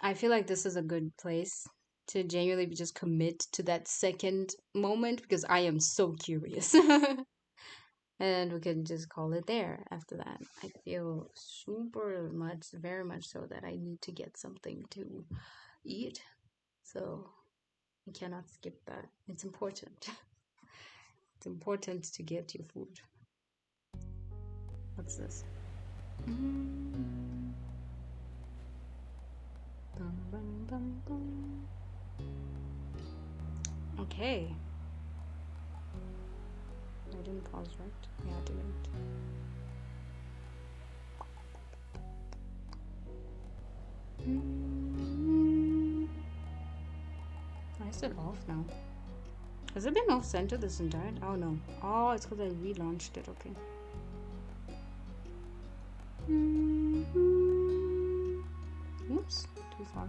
I feel like this is a good place to genuinely just commit to that second moment because I am so curious. And we can just call it there after that. I feel super much, very much so, that I need to get something to eat. So I cannot skip that. It's important. It's important to get your food. What's this? Bum, bum, bum, bum. Okay. I didn't pause, right? Yeah, I didn't. Why is it off now? Has it been off center this entire? Oh no. Oh, it's because I relaunched it. Okay. Oops, too far.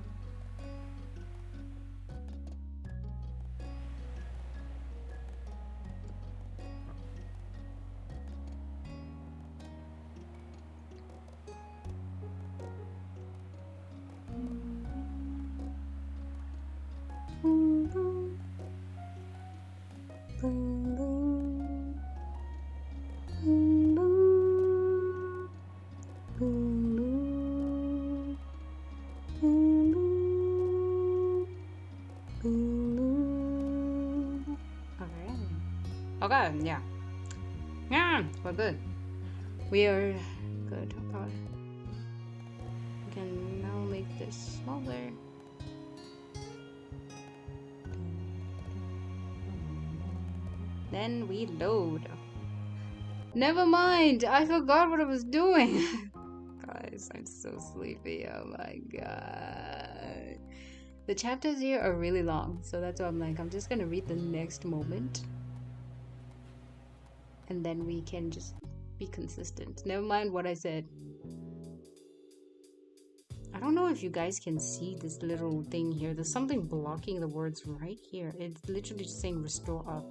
Okay, yeah. Yeah, we're good. We are good. Okay. We can now make this smaller. Then we load. Never mind, I forgot what I was doing. Guys, I'm so sleepy. Oh my god. The chapters here are really long, so that's why I'm like, I'm just gonna read the next moment. And then we can just be consistent. Never mind what I said. I don't know if you guys can see this little thing here. There's something blocking the words right here. It's literally just saying restore up.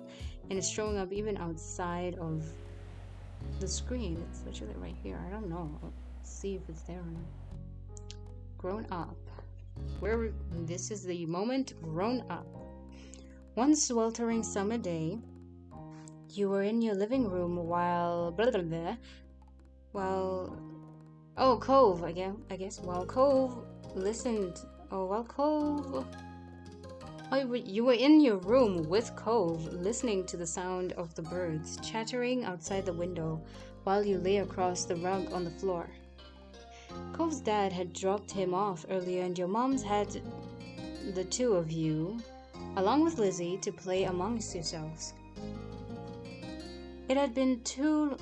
And it's showing up even outside of the screen. It's literally right here. I don't know. Let's see if it's there or not. Grown up. This is the moment grown up. One sweltering summer day, you were in your living room while blah blah blah. While Cove, I guess. While Cove listened. While Cove. You were in your room with Cove, listening to the sound of the birds chattering outside the window while you lay across the rug on the floor. Cove's dad had dropped him off earlier, and your moms had the two of you, along with Lizzie, to play amongst yourselves. It had been too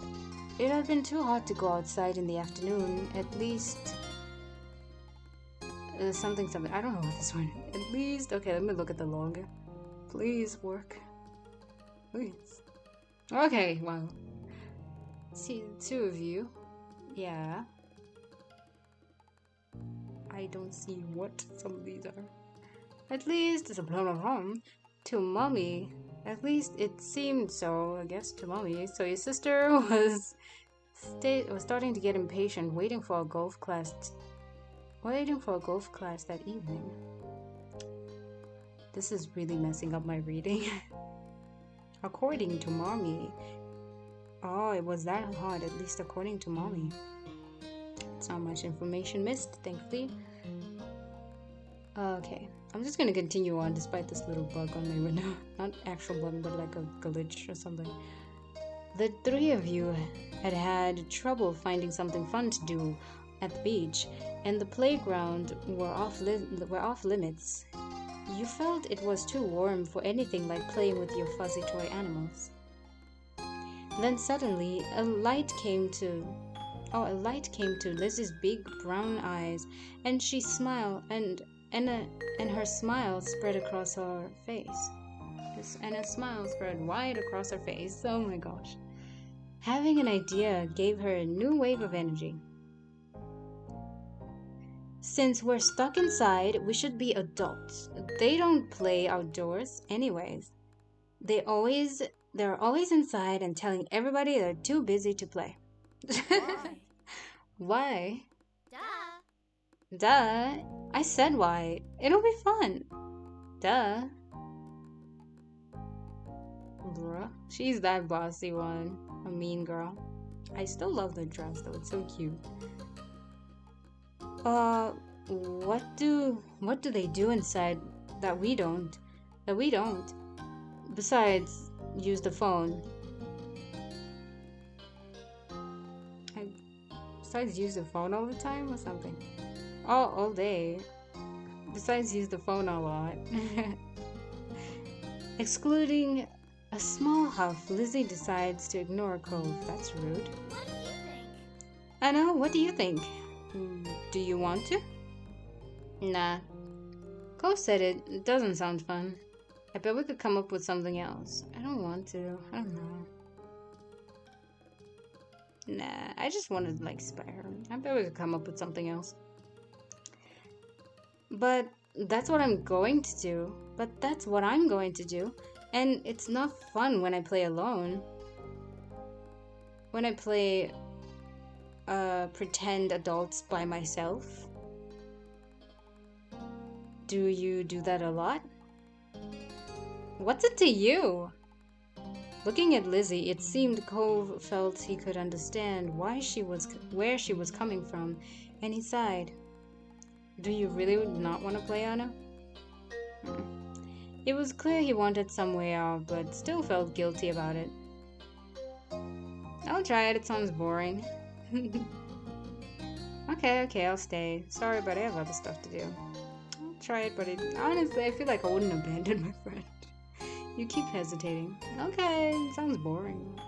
hot to go outside in the afternoon. At least something. I don't know what this one. At least, okay, let me look at the longer. Please work. Please. Okay, well. See, two of you. Yeah. I don't see what some of these are. At least it's a blah blah blah. To Mommy. At least it seemed so, I guess, to Mommy. So your sister was starting to get impatient, waiting for a golf class that evening. This is really messing up my reading. According to Mommy. Oh, it was that hard, at least according to Mommy. It's not much information missed, thankfully. Okay, I'm just gonna continue on despite this little bug on my window. Not actual bug, but like a glitch or something. The three of you had trouble finding something fun to do at the beach, and the playground were off limits. You felt it was too warm for anything like playing with your fuzzy toy animals. Then suddenly a light came to Lizzie's big brown eyes, and she smiled, and her smile spread across her face. And a smile spread wide across her face. Oh my gosh. Having an idea gave her a new wave of energy. Since we're stuck inside, we should be adults. They don't play outdoors anyways. They're always inside and telling everybody they're too busy to play. Why? Why? Duh. Duh. I said why. It'll be fun. Duh. Bruh. She's that bossy one. A mean girl. I still love the dress though. It's so cute. What do they do inside that we don't? Besides, use the phone. Besides, use the phone all the time or something. All day. Besides, use the phone a lot. Excluding a small huff, Lizzie decides to ignore Cove. That's rude. What do you think? I know. What do you think? Do you want to? Nah. Cove said it doesn't sound fun. I bet we could come up with something else. I don't want to. I don't know. Nah, I just wanted to like spare her. I bet we could come up with something else. But that's what I'm going to do. And it's not fun when I play alone. When I play pretend adults by myself. Do you do that a lot? What's it to you? Looking at Lizzie, it seemed Cove felt he could understand where she was coming from, and he sighed. Do you really not want to play, Anna? It was clear he wanted some way out, but still felt guilty about it. I'll try it, it sounds boring. Okay, I'll stay. Sorry, but I have other stuff to do. I'll try it, but honestly, I feel like I wouldn't abandon my friend. You keep hesitating. Okay, it sounds boring.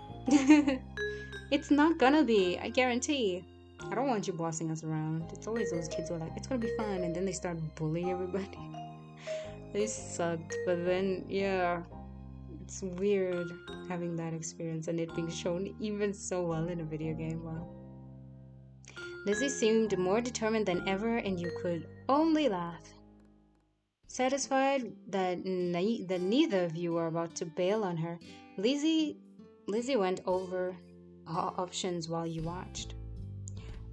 It's not gonna be, I guarantee. I don't want you bossing us around. It's always those kids who are like, it's gonna be fun, and then they start bullying everybody. They sucked, but then, yeah, it's weird having that experience and it being shown even so well in a video game. Wow. Lizzie seemed more determined than ever, and you could only laugh. Satisfied that neither of you were about to bail on her, Lizzie went over options while you watched.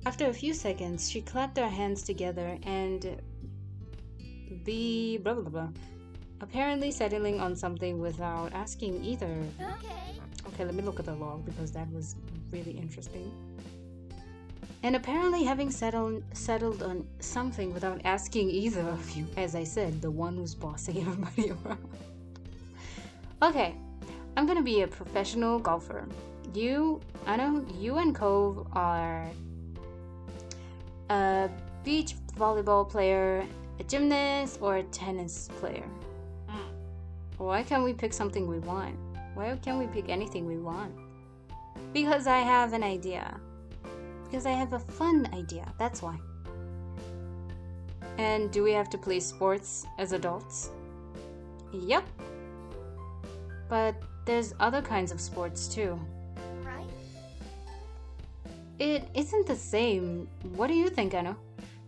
After a few seconds, she clapped her hands together and blah blah blah, apparently settling on something without asking either. Okay, let me look at the log because that was really interesting. And apparently having settled on something without asking either of you, as I said, the one who's bossing everybody around. Okay, I'm gonna be a professional golfer. I know you and Cove are a beach volleyball player, a gymnast, or a tennis player. Why can't we pick something we want? Why can't we pick anything we want? Because I have an idea. Because I have a fun idea, that's why. And do we have to play sports as adults? Yep. But there's other kinds of sports too. Right? It isn't the same. What do you think, Anna?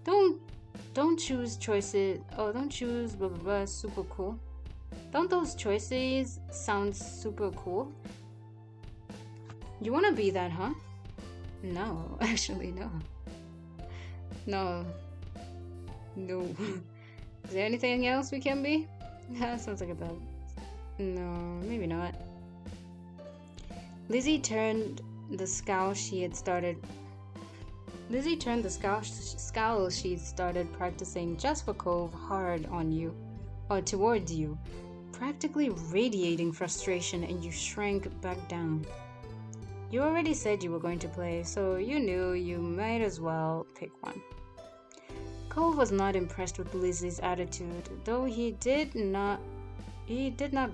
Don't choose choices. Oh, don't choose blah blah blah. Super cool. Don't those choices sound super cool? You wanna be that, huh? No, actually, no. No. Is there anything else we can be? That sounds like a bad. No, maybe not. Lizzie turned the scowl she had started. Lizzie turned the scowl she'd started practicing just for Cove hard on you, or towards you, practically radiating frustration, and you shrank back down. You already said you were going to play, so you knew you might as well pick one. Cove was not impressed with Lizzie's attitude, though he did not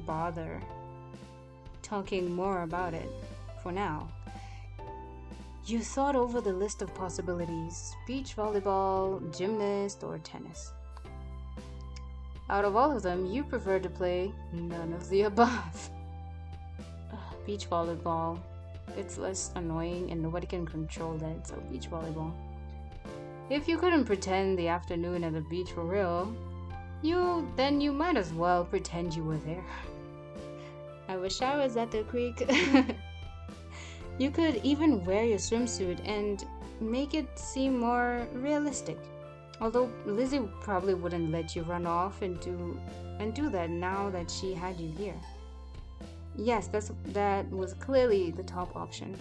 bother talking more about it for now. You thought over the list of possibilities: beach volleyball, gymnast, or tennis. Out of all of them, you prefer to play none of the above. Beach volleyball. It's less annoying and nobody can control that, so beach volleyball. If you couldn't pretend the afternoon at the beach for real, then you might as well pretend you were there. I wish I was at the creek. You could even wear your swimsuit and make it seem more realistic. Although Lizzie probably wouldn't let you run off and do that now that she had you here. Yes, that was clearly the top option.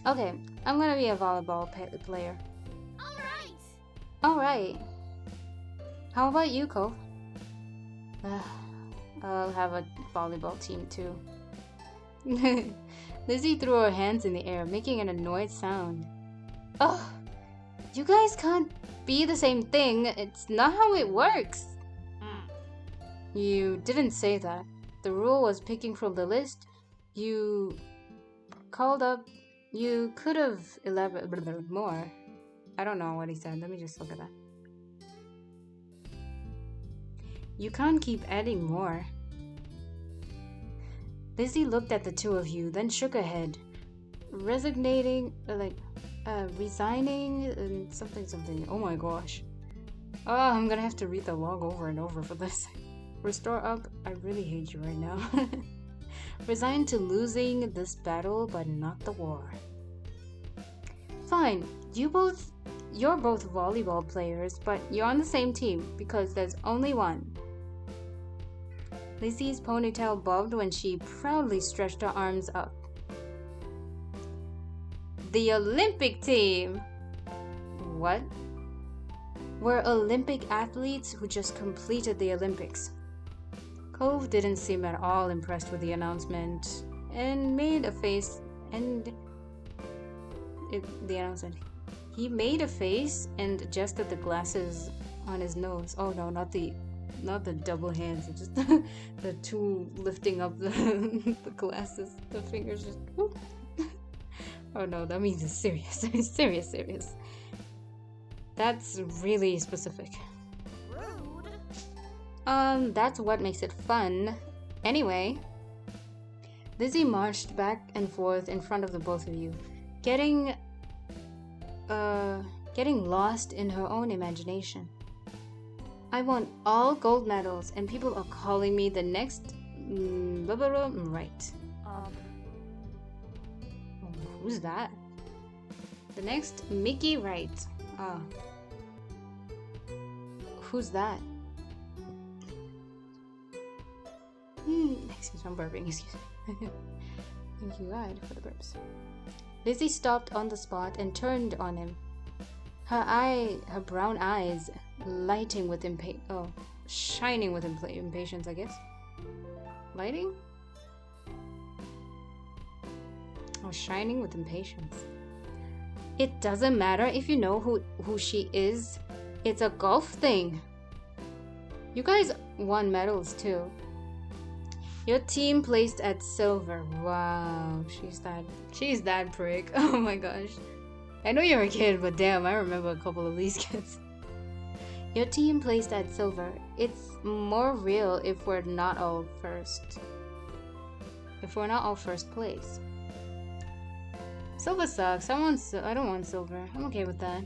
Okay, I'm gonna be a volleyball player. Alright. How about you, Cove? I'll have a volleyball team too. Lizzie threw her hands in the air, making an annoyed sound. Oh, you guys can't be the same thing. It's not how it works. You didn't say that. The rule was picking from the list. You could have elaborated more. I don't know what he said. Let me just look at that. You can't keep adding more. Lizzie looked at the two of you, then shook her head. Resigning, and something. Oh my gosh. Oh, I'm gonna have to read the log over and over for this. Restore up, I really hate you right now. Resigned to losing this battle, but not the war. Fine, you're both volleyball players, but you're on the same team, because there's only one. Lizzie's ponytail bobbed when she proudly stretched her arms up. The Olympic team! What? We're Olympic athletes who just completed the Olympics. Cove didn't seem at all impressed with the announcement and made a face He made a face and adjusted the glasses on his nose. Oh no, not the double hands, just the two lifting up the glasses, the fingers just whoop. Oh no, that means it's serious. serious. That's really specific. That's what makes it fun. Anyway, Lizzie marched back and forth in front of the both of you, getting lost in her own imagination. I won all gold medals, and people are calling me the next right. Who's that? The next Mickey Wright. Who's that? Excuse me, I'm burping. Excuse me. Thank you, God, for the burps. Lizzie stopped on the spot and turned on him. Her brown eyes lighting with shining with impatience, I guess. Lighting? Oh, shining with impatience. It doesn't matter if you know who she is. It's a golf thing. You guys won medals too. Your team placed at silver. Wow, she's that prick. Oh my gosh. I know you're a kid, but damn, I remember a couple of these kids. Your team placed at silver. It's more real if we're not all first. If we're not all first place. Silver sucks. I don't want silver. I'm okay with that.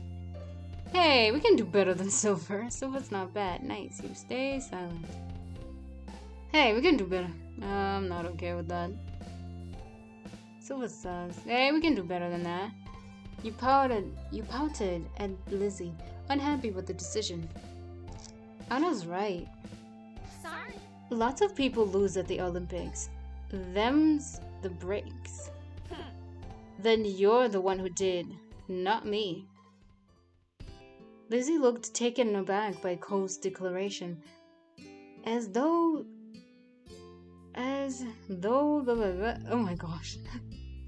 Hey, we can do better than silver. Silver's not bad. Nice. You stay silent. Hey, we can do better. I'm not okay with that. Silver sucks. Hey, we can do better than that. You pouted at Lizzie, unhappy with the decision. Anna's right. Sorry. Lots of people lose at the Olympics. Them's the breaks. Then you're the one who did, not me. Lizzie looked taken aback by Cole's declaration, as though, blah, blah, blah. Oh my gosh,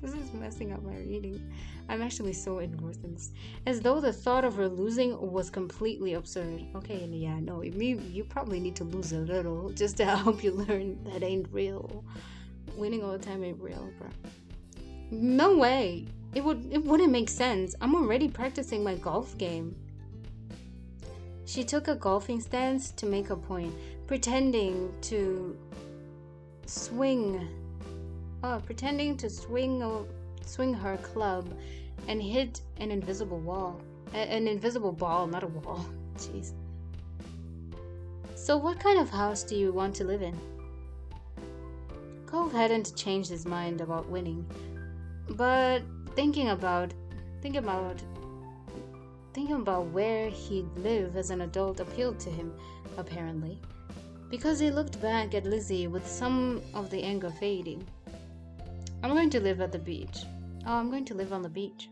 this is messing up my reading. I'm actually so engrossed in this. As though the thought of her losing was completely absurd. Okay, yeah, no, you probably need to lose a little just to help you learn that ain't real. Winning all the time ain't real, bro. No way. It wouldn't make sense. I'm already practicing my golf game. She took a golfing stance to make a point, pretending to swing her club and hit an invisible wall. An invisible ball, not a wall. Jeez. So what kind of house do you want to live in? Cove hadn't changed his mind about winning, but thinking about where he'd live as an adult appealed to him, apparently, because he looked back at Lizzie with some of the anger fading. I'm going to live at the beach. Oh, I'm going to live on the beach.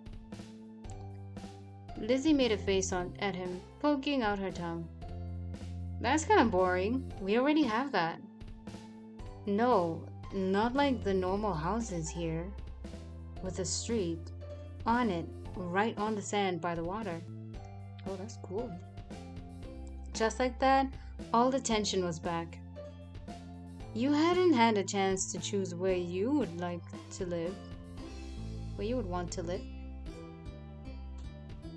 Lizzie made a face at him, poking out her tongue. That's kind of boring. We already have that. No, not like the normal houses here, with a street on it, right on the sand by the water. Oh, that's cool. Just like that, all the tension was back. You hadn't had a chance to choose where you would like to live, where you would want to live.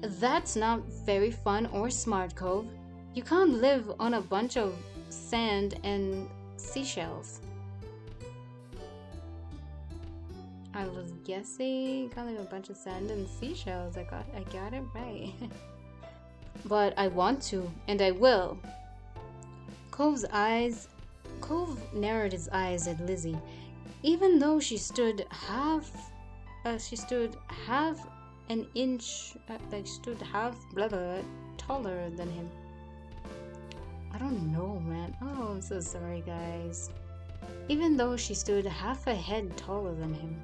That's not very fun or smart, Cove. You can't live on a bunch of sand and seashells. I was guessing you can't live on a bunch of sand and seashells. I got it right. But I want to, and I will. Cove narrowed his eyes at Lizzie, even though she stood half an inch, blah, blah, taller than him. I don't know, man. Oh, I'm so sorry, guys. Even though she stood half a head taller than him.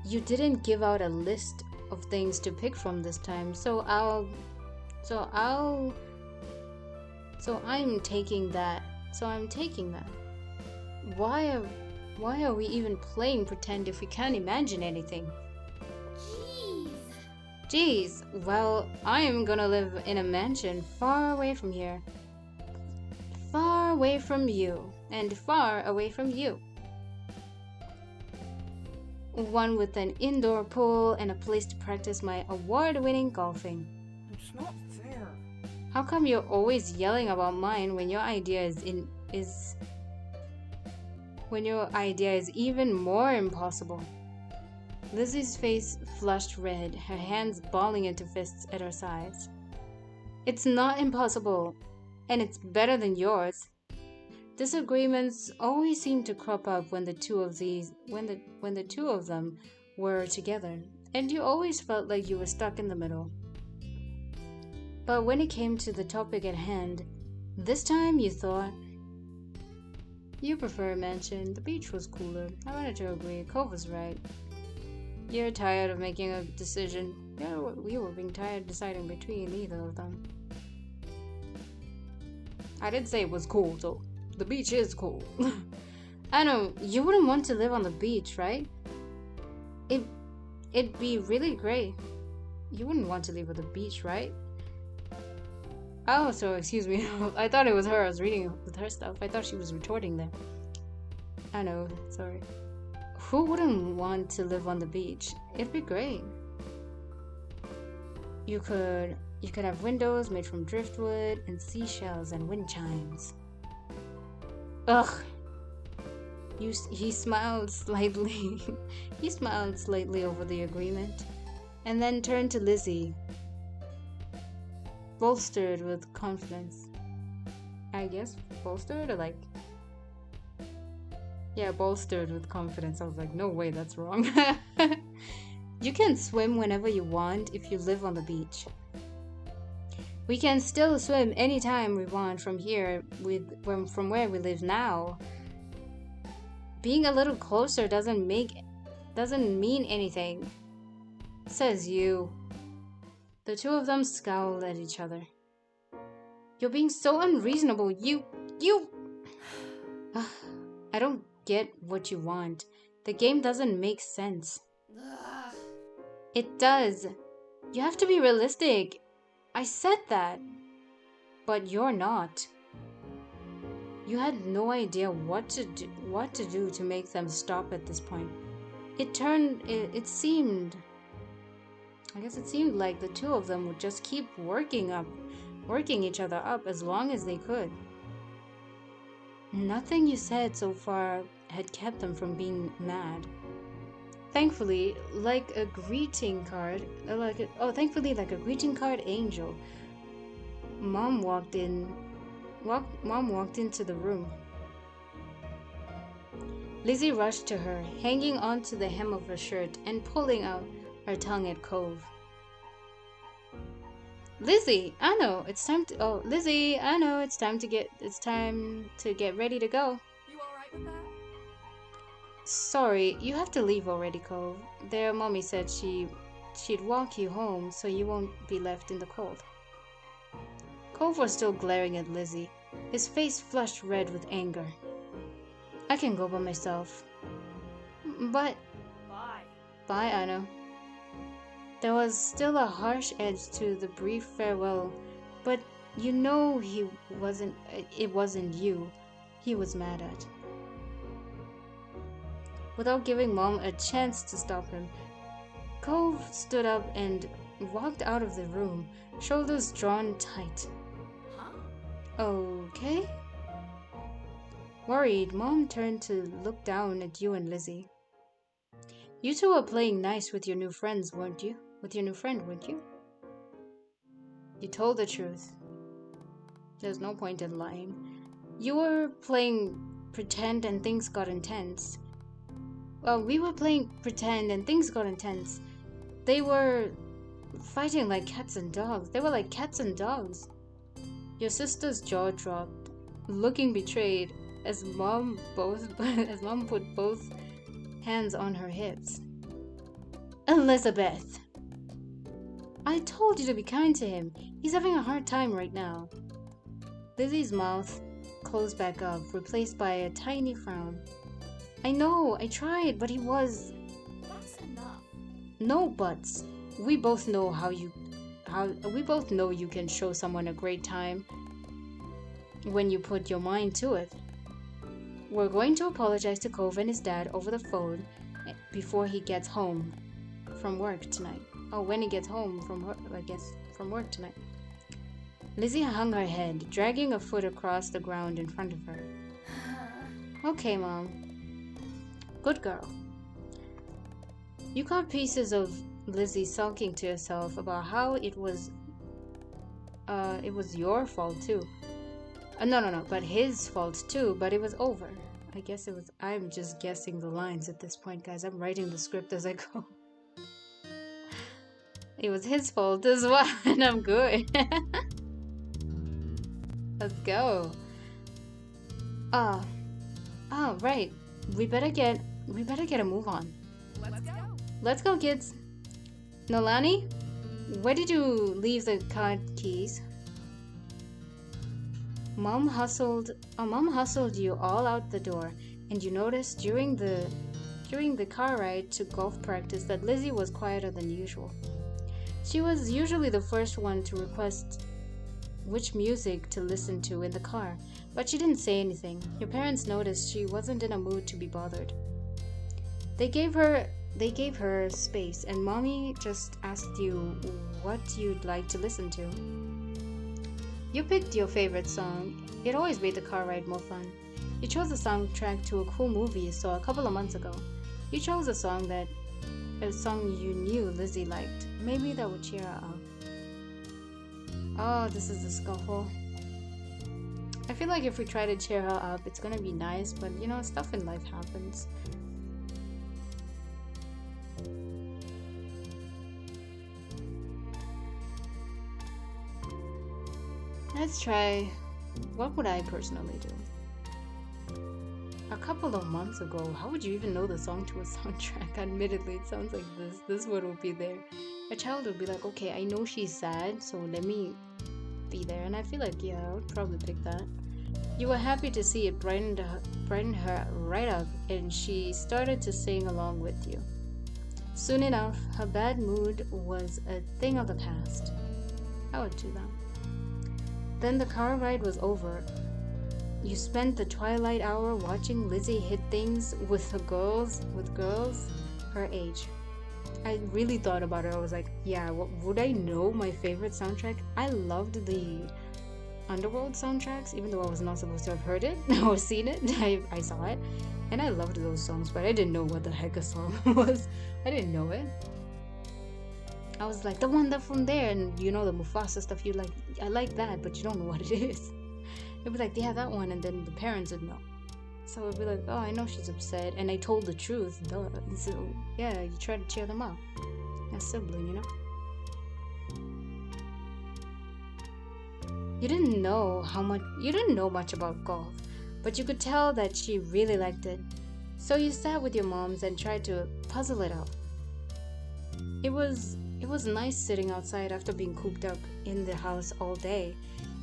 You didn't give out a list of things to pick from this time, so I'm taking that. Why are we even playing pretend if we can't imagine anything? Jeez, well, I'm gonna live in a mansion far away from here. Far away from you, and far away from you. One with an indoor pool and a place to practice my award-winning golfing. It's not fair. How come you're always yelling about mine when your idea is even more impossible? Lizzie's face flushed red, her hands balling into fists at her sides. It's not impossible, and it's better than yours. Disagreements always seem to crop up when the two of them were together, and you always felt like you were stuck in the middle. But when it came to the topic at hand, this time you thought, you prefer a mansion, the beach was cooler. I wanted to agree, Cove was right. You're tired of making a decision. Yeah, we were being tired deciding between either of them. I did say it was cool, so the beach is cool. I know, you wouldn't want to live on the beach, right? It'd be really great. You wouldn't want to live at the beach, right? Oh, so excuse me. I thought it was her. I was reading with her stuff. I thought she was retorting there. I know, sorry. Who wouldn't want to live on the beach? It'd be great. You could have windows made from driftwood and seashells and wind chimes. Ugh. He smiled slightly. He smiled slightly over the agreement, and then turned to Lizzie, bolstered with confidence. I guess bolstered, or like, yeah, bolstered with confidence. I was like, no way, that's wrong. You can swim whenever you want if you live on the beach. We can still swim anytime we want from here, from where we live now. Being a little closer doesn't mean anything, says you. The two of them scowled at each other. You're being so unreasonable. You... I don't get what you want. The game doesn't make sense. Ugh. It does. You have to be realistic. I said that. But you're not. You had no idea what to do to make them stop at this point. It seemed like the two of them would just keep working each other up as long as they could. Nothing you said so far had kept them from being mad. Thankfully, like a greeting card angel, Mom walked into the room. Lizzie rushed to her, hanging onto the hem of her shirt and pulling out her tongue at Cove. Lizzie, I know it's time to. Oh, Lizzie, I know it's time to get ready to go. You alright with that? Sorry, you have to leave already, Cove. Their mommy said she'd walk you home so you won't be left in the cold. Cove was still glaring at Lizzie, his face flushed red with anger. I can go by myself. But... Bye, Anna. There was still a harsh edge to the brief farewell, but you know it wasn't you he was mad at. Without giving Mom a chance to stop him, Cove stood up and walked out of the room, shoulders drawn tight. Huh? Okay? Worried, Mom turned to look down at you and Lizzie. You two were playing nice with your new friends, weren't you? With your new friend, weren't you? You told the truth. There's no point in lying. You were playing pretend and things got intense. Well, we were playing pretend and things got intense. They were fighting like cats and dogs. They were like cats and dogs. Your sister's jaw dropped, looking betrayed as Mom put both hands on her hips. Elizabeth! I told you to be kind to him. He's having a hard time right now. Lizzie's mouth closed back up, replaced by a tiny frown. I know, I tried, but he was... That's enough. No buts. We both know we both know you can show someone a great time when you put your mind to it. We're going to apologize to Cove and his dad over the phone before he gets home from work tonight. Oh, when he gets home from work tonight. Lizzie hung her head, dragging a foot across the ground in front of her. Okay, Mom. Good girl. You caught pieces of Lizzie sulking to herself about how it was your fault too. No, but his fault too, but it was over. I guess it was, I'm just guessing the lines at this point, guys. I'm writing the script as I go. It was his fault as well, and I'm good. Let's go. Right. We better get a move on. Let's go. Let's go, kids. Nolani, where did you leave the car keys? Mom hustled you all out the door, and you noticed during the car ride to golf practice that Lizzie was quieter than usual. She was usually the first one to request which music to listen to in the car, but she didn't say anything. Your parents noticed she wasn't in a mood to be bothered. They gave her space, and Mommy just asked you what you'd like to listen to. You picked your favorite song. It always made the car ride more fun. You chose the soundtrack to a cool movie you saw a couple of months ago. You chose a song you knew Lizzie liked. Maybe that would cheer her up. Oh, this is a scuffle. I feel like if we try to cheer her up, it's gonna be nice, but you know, stuff in life happens. Let's try, what would I personally do? A couple of months ago, how would you even know the song to a soundtrack? Admittedly, it sounds like this one would be there. A child would be like, okay, I know she's sad, so let me be there. And I feel like, yeah, I would probably pick that. You were happy to see it brightened her right up, and she started to sing along with you. Soon enough, her bad mood was a thing of the past. I would do that. Then the car ride was over. You spent the twilight hour watching Lizzie hit things with girls her age. I really thought about it. I was like, yeah, would I know my favorite soundtrack? I loved the Underworld soundtracks, even though I was not supposed to have heard it or seen it. I saw it, and I loved those songs, but I didn't know what the heck a song was. I didn't know it. I was like, the one that from there, and the Mufasa stuff, you like, I like that, but you don't know what it is. It'd be like, yeah, that one, and then the parents would know. So it'd be like, oh, I know she's upset, and I told the truth, duh. So, yeah, you try to cheer them up. A sibling, You didn't know much about golf, but you could tell that she really liked it. So you sat with your moms and tried to puzzle it out. It was nice sitting outside after being cooped up in the house all day,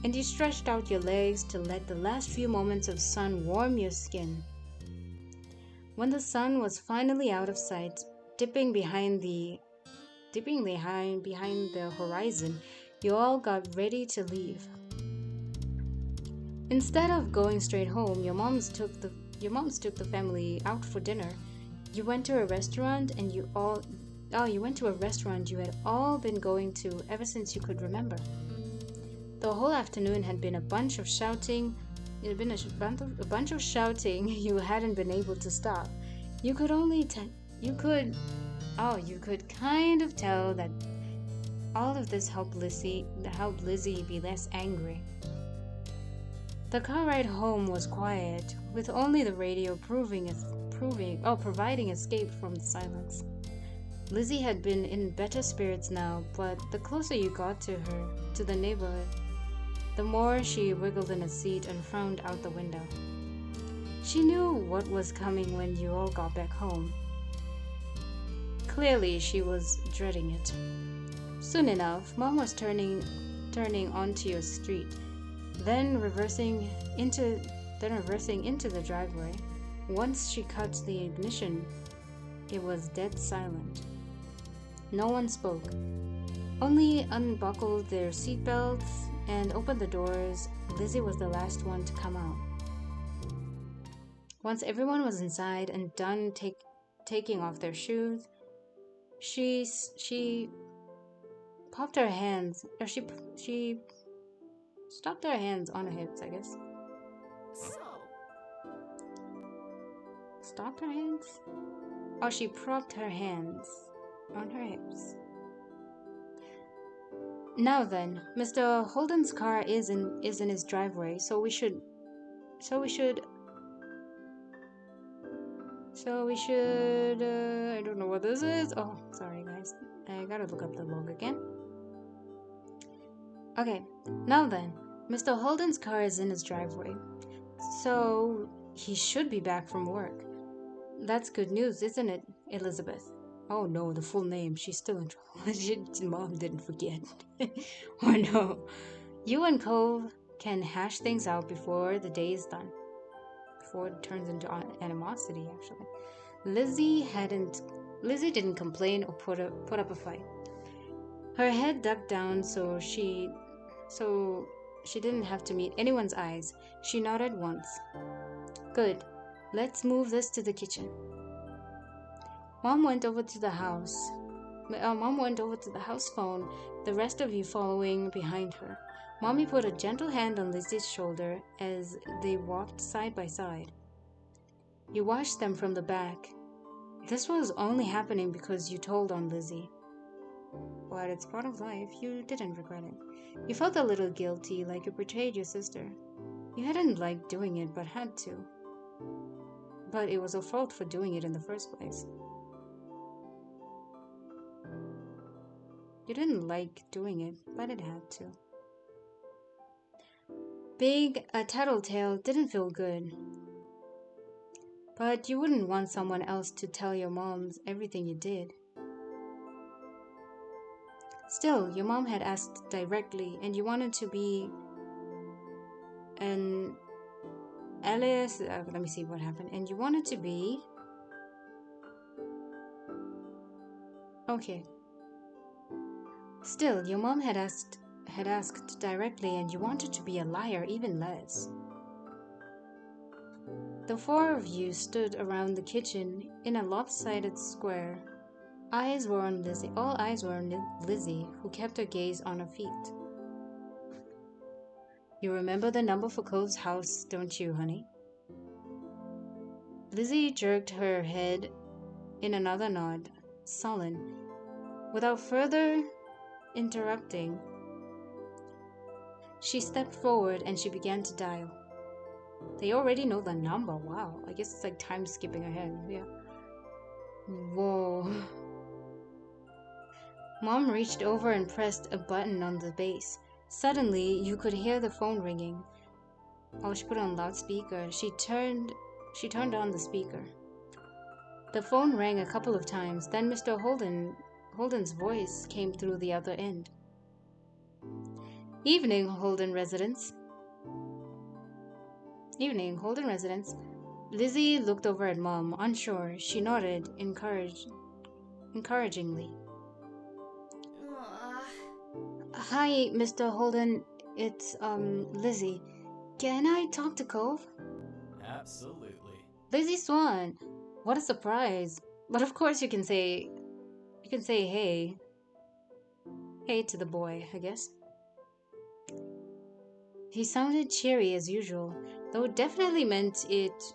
and you stretched out your legs to let the last few moments of sun warm your skin. When the sun was finally out of sight, dipping behind the horizon, you all got ready to leave. Instead of going straight home, your moms took the family out for dinner. You went to a restaurant you had all been going to ever since you could remember. The whole afternoon had been a bunch of shouting. It had been a bunch of shouting you hadn't been able to stop. You could kind of tell that all of this helped Lizzie be less angry. The car ride home was quiet, with only the radio providing escape from the silence. Lizzie had been in better spirits now, but the closer you got to the neighborhood, the more she wiggled in a seat and frowned out the window. She knew what was coming when you all got back home. Clearly, she was dreading it. Soon enough, Mom was turning onto your street, then reversing into the driveway. Once she cut the ignition, it was dead silent. No one spoke. Only unbuckled their seatbelts and opened the doors. Lizzie was the last one to come out. Once everyone was inside and done taking off their shoes, she popped her hands, or she stopped her hands on her hips, I guess. So, Stopped her hands? Oh, she propped her hands on her hips. Now then, Mr. Holden's car is in his driveway, so we should I don't know what this is. Oh, sorry guys. I gotta look up the log again. Okay, now then, Mr. Holden's car is in his driveway, so he should be back from work. That's good news, isn't it, Elizabeth? Oh no, the full name. She's still in trouble. Mom didn't forget. Oh no. You and Cove can hash things out before the day is done. Before it turns into animosity, actually. Lizzie didn't complain or put up a fight. Her head ducked down so she didn't have to meet anyone's eyes. She nodded once. Good. Let's move this to the kitchen. Mom went over to the house phone, the rest of you following behind her. Mommy put a gentle hand on Lizzie's shoulder as they walked side by side. You watched them from the back. This was only happening because you told on Lizzie. But it's part of life. You didn't regret it. You felt a little guilty, like you betrayed your sister. You hadn't liked doing it, but had to. But it was her fault for doing it in the first place. You didn't like doing it, but it had to. Being a tattletale didn't feel good. But you wouldn't want someone else to tell your moms everything you did. Still, your mom had asked directly, and you wanted to be an alias. Let me see what happened. And you wanted to be. Okay. Still, your mom had asked directly, and you wanted to be a liar even less. The four of you stood around the kitchen in a lopsided square. All eyes were on Lizzie, who kept her gaze on her feet. You remember the number for Cove's house, don't you, honey? Lizzie jerked her head in another nod, sullen. Without further interrupting, she stepped forward and she began to dial. They already know the number. Wow. I guess it's like time skipping ahead. Yeah. Whoa. Mom reached over and pressed a button on the base. Suddenly, you could hear the phone ringing. Oh, she put it on loudspeaker. She turned on the speaker. The phone rang a couple of times. Then Mr. Holden's voice came through the other end. Evening, Holden residence. Evening, Holden residence. Lizzie looked over at Mom, unsure. She nodded, encouragingly. Hi, Mr. Holden. It's, Lizzie. Can I talk to Cove? Absolutely. Lizzie Swan. What a surprise. But of course you can say hey. Hey to the boy, I guess. He sounded cheery as usual, though definitely meant it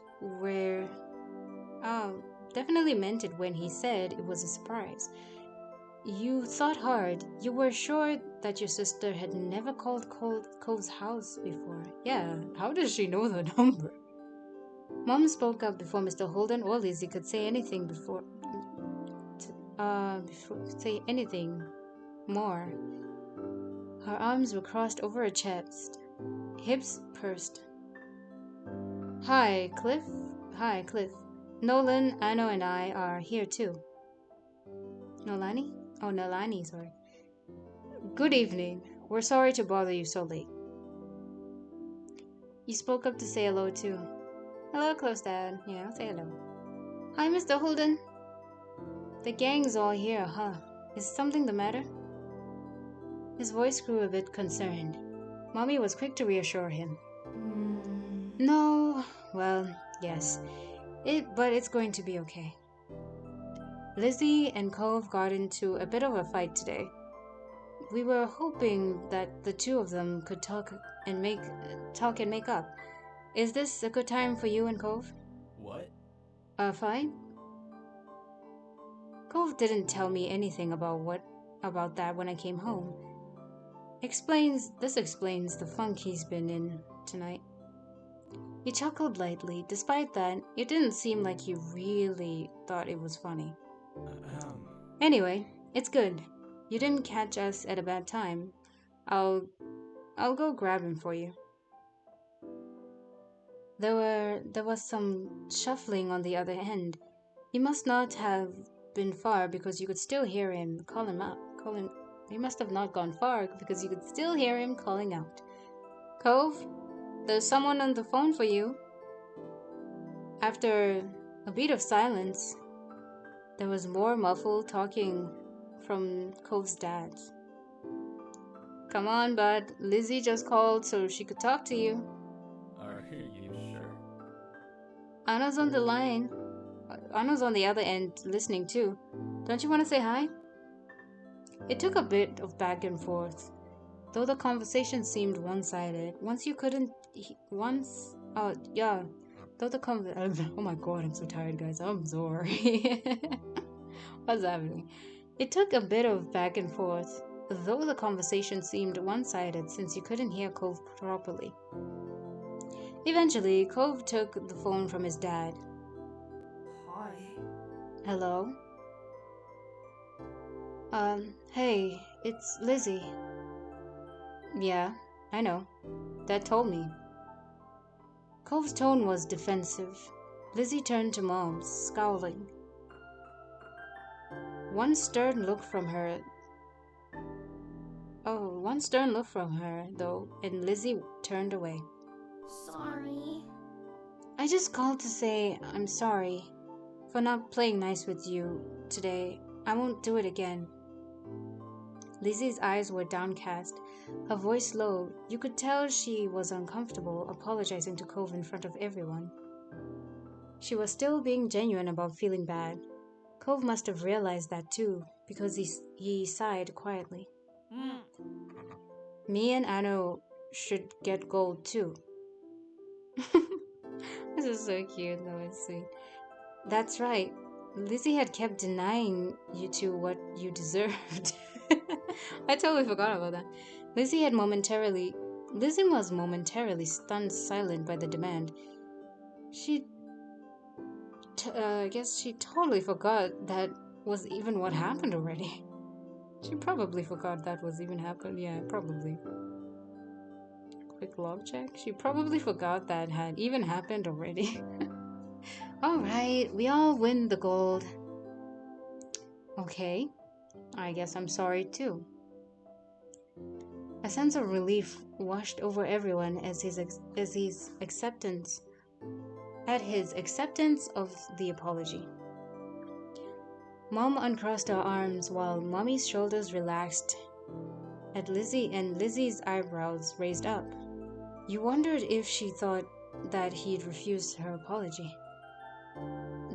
when he said it was a surprise. You thought hard. You were sure that your sister had never called Cove's house before. Yeah, how does she know the number? Mom spoke up before Mr. Holden or Lizzie could say anything say anything more. Her arms were crossed over her chest, hips pursed. Hi, Cliff. Nolan, Anno, and I are here too. Nolani? Oh, Nolani, sorry. Good evening. We're sorry to bother you so late. You spoke up to say hello too. Hello, close dad. Yeah, I'll say hello. Hi, Mr. Holden. The gang's all here, huh? Is something the matter? His voice grew a bit concerned. Mommy was quick to reassure him. No, well, yes. But it's going to be okay. Lizzie and Cove got into a bit of a fight today. We were hoping that the two of them could talk and make up. Is this a good time for you and Cove? What? Fine. Cove didn't tell me anything about that when I came home. This explains the funk he's been in tonight. He chuckled lightly. Despite that, it didn't seem like he really thought it was funny. Anyway, it's good. You didn't catch us at a bad time. I'll go grab him for you. There was some shuffling on the other end. He must not have been far because you could still hear him call him out. He must have not gone far because you could still hear him calling out. Cove, there's someone on the phone for you. After a beat of silence, there was more muffled talking from Cove's dad. Come on, bud. Lizzie just called so she could talk to you. Are you sure? Anna's on the line. Anna's on the other end listening too. Don't you want to say hi? It took a bit of back and forth, though the conversation seemed one-sided. Oh my god, I'm so tired, guys. I'm sorry. What's happening? It took a bit of back and forth, though the conversation seemed one-sided since you couldn't hear Cove properly. Eventually, Cove took the phone from his dad. Hi. Hello? Hey, it's Lizzie. Yeah, I know. Dad told me. Cove's tone was defensive. Lizzie turned to Mom, scowling. One stern look from her, Oh, one stern look from her, though, and Lizzie turned away. Sorry. I just called to say I'm sorry for not playing nice with you today. I won't do it again. Lizzie's eyes were downcast, her voice low. You could tell she was uncomfortable apologizing to Cove in front of everyone. She was still being genuine about feeling bad. Cove must have realized that too, because he sighed quietly. Me and Anno should get gold too. This is so cute, though it's sweet. That's right. Lizzie had kept denying you two what you deserved. I totally forgot about that. Lizzie was momentarily stunned silent by the demand. I guess she totally forgot that was even what happened already. She probably forgot that was even happened. Yeah, probably. Quick log check. She probably forgot that had even happened already. Alright, we all win the gold. Okay, I guess I'm sorry too. A sense of relief washed over everyone at his acceptance of the apology. Mom uncrossed her arms while Mommy's shoulders relaxed at Lizzie and Lizzie's eyebrows raised up. You wondered if she thought that he'd refused her apology.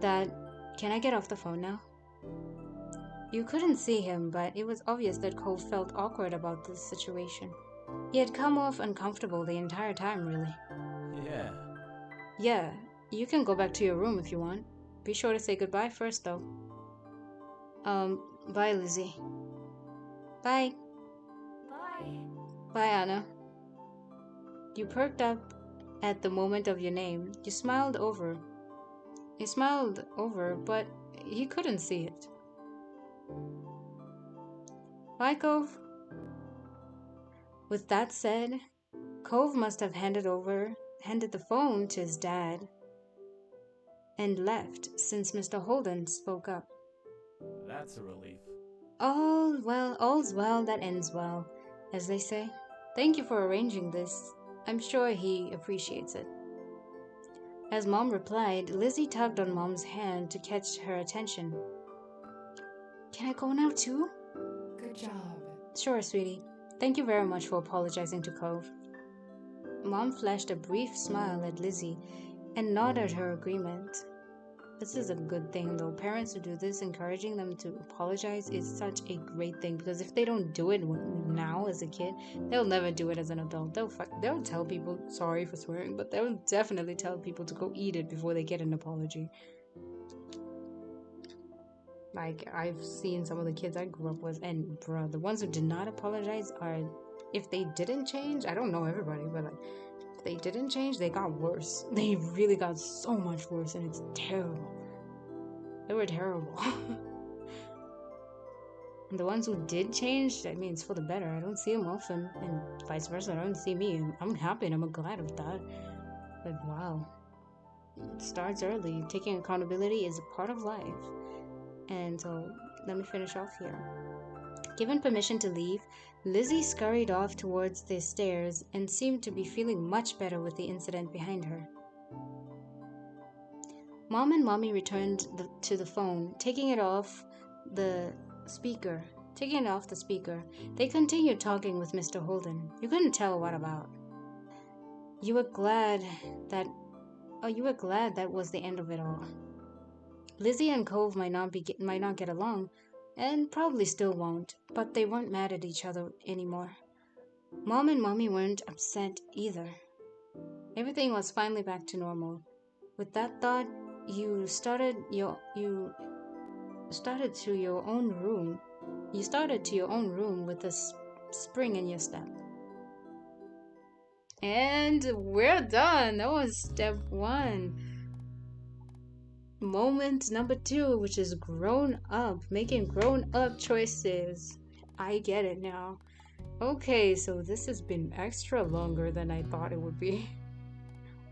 Dad, can I get off the phone now? You couldn't see him, but it was obvious that Cole felt awkward about this situation. He had come off uncomfortable the entire time, really. Yeah. Yeah, you can go back to your room if you want. Be sure to say goodbye first, though. Bye, Lizzie. Bye. Bye. Bye, Anna. You perked up at the moment of your name. You smiled over, but he couldn't see it. Bye, Cove. With that said, Cove must have handed the phone to his dad and left since Mr. Holden spoke up. That's a relief. All's well that ends well, as they say. Thank you for arranging this. I'm sure he appreciates it. As Mom replied, Lizzie tugged on Mom's hand to catch her attention. Can I go now too? Good job. Sure, sweetie. Thank you very much for apologizing to Cove. Mom flashed a brief smile at Lizzie and nodded her agreement. This is a good thing, though. Parents who do this, encouraging them to apologize, is such a great thing, because if they don't do it now as a kid, they'll never do it as an adult. They'll tell people sorry for swearing, but they'll definitely tell people to go eat it before they get an apology. Like, I've seen some of the kids I grew up with, and bruh, the ones who did not apologize are, if they didn't change, I don't know everybody, but like, if they didn't change, they got worse. They really got so much worse, and it's terrible. They were terrible. And the ones who did change, I mean, it's for the better. I don't see them often, and vice versa. I don't see me. I'm happy and I'm glad of that. But wow. It starts early. Taking accountability is a part of life. And so, let me finish off here. Given permission to leave, Lizzie scurried off towards the stairs and seemed to be feeling much better with the incident behind her. Mom and Mommy returned to the phone, taking it off the speaker. They continued talking with Mr. Holden. You couldn't tell what about. You were glad that was the end of it all. Lizzie and Cove might not get along, and probably still won't, but they weren't mad at each other anymore. Mom and Mommy weren't upset either. Everything was finally back to normal. With that thought, you started to your own room with a spring in your step. And we're done. That was step 1. Moment number 2, which is grown up, making grown up choices. I get it now. Okay, so this has been extra longer than I thought it would be.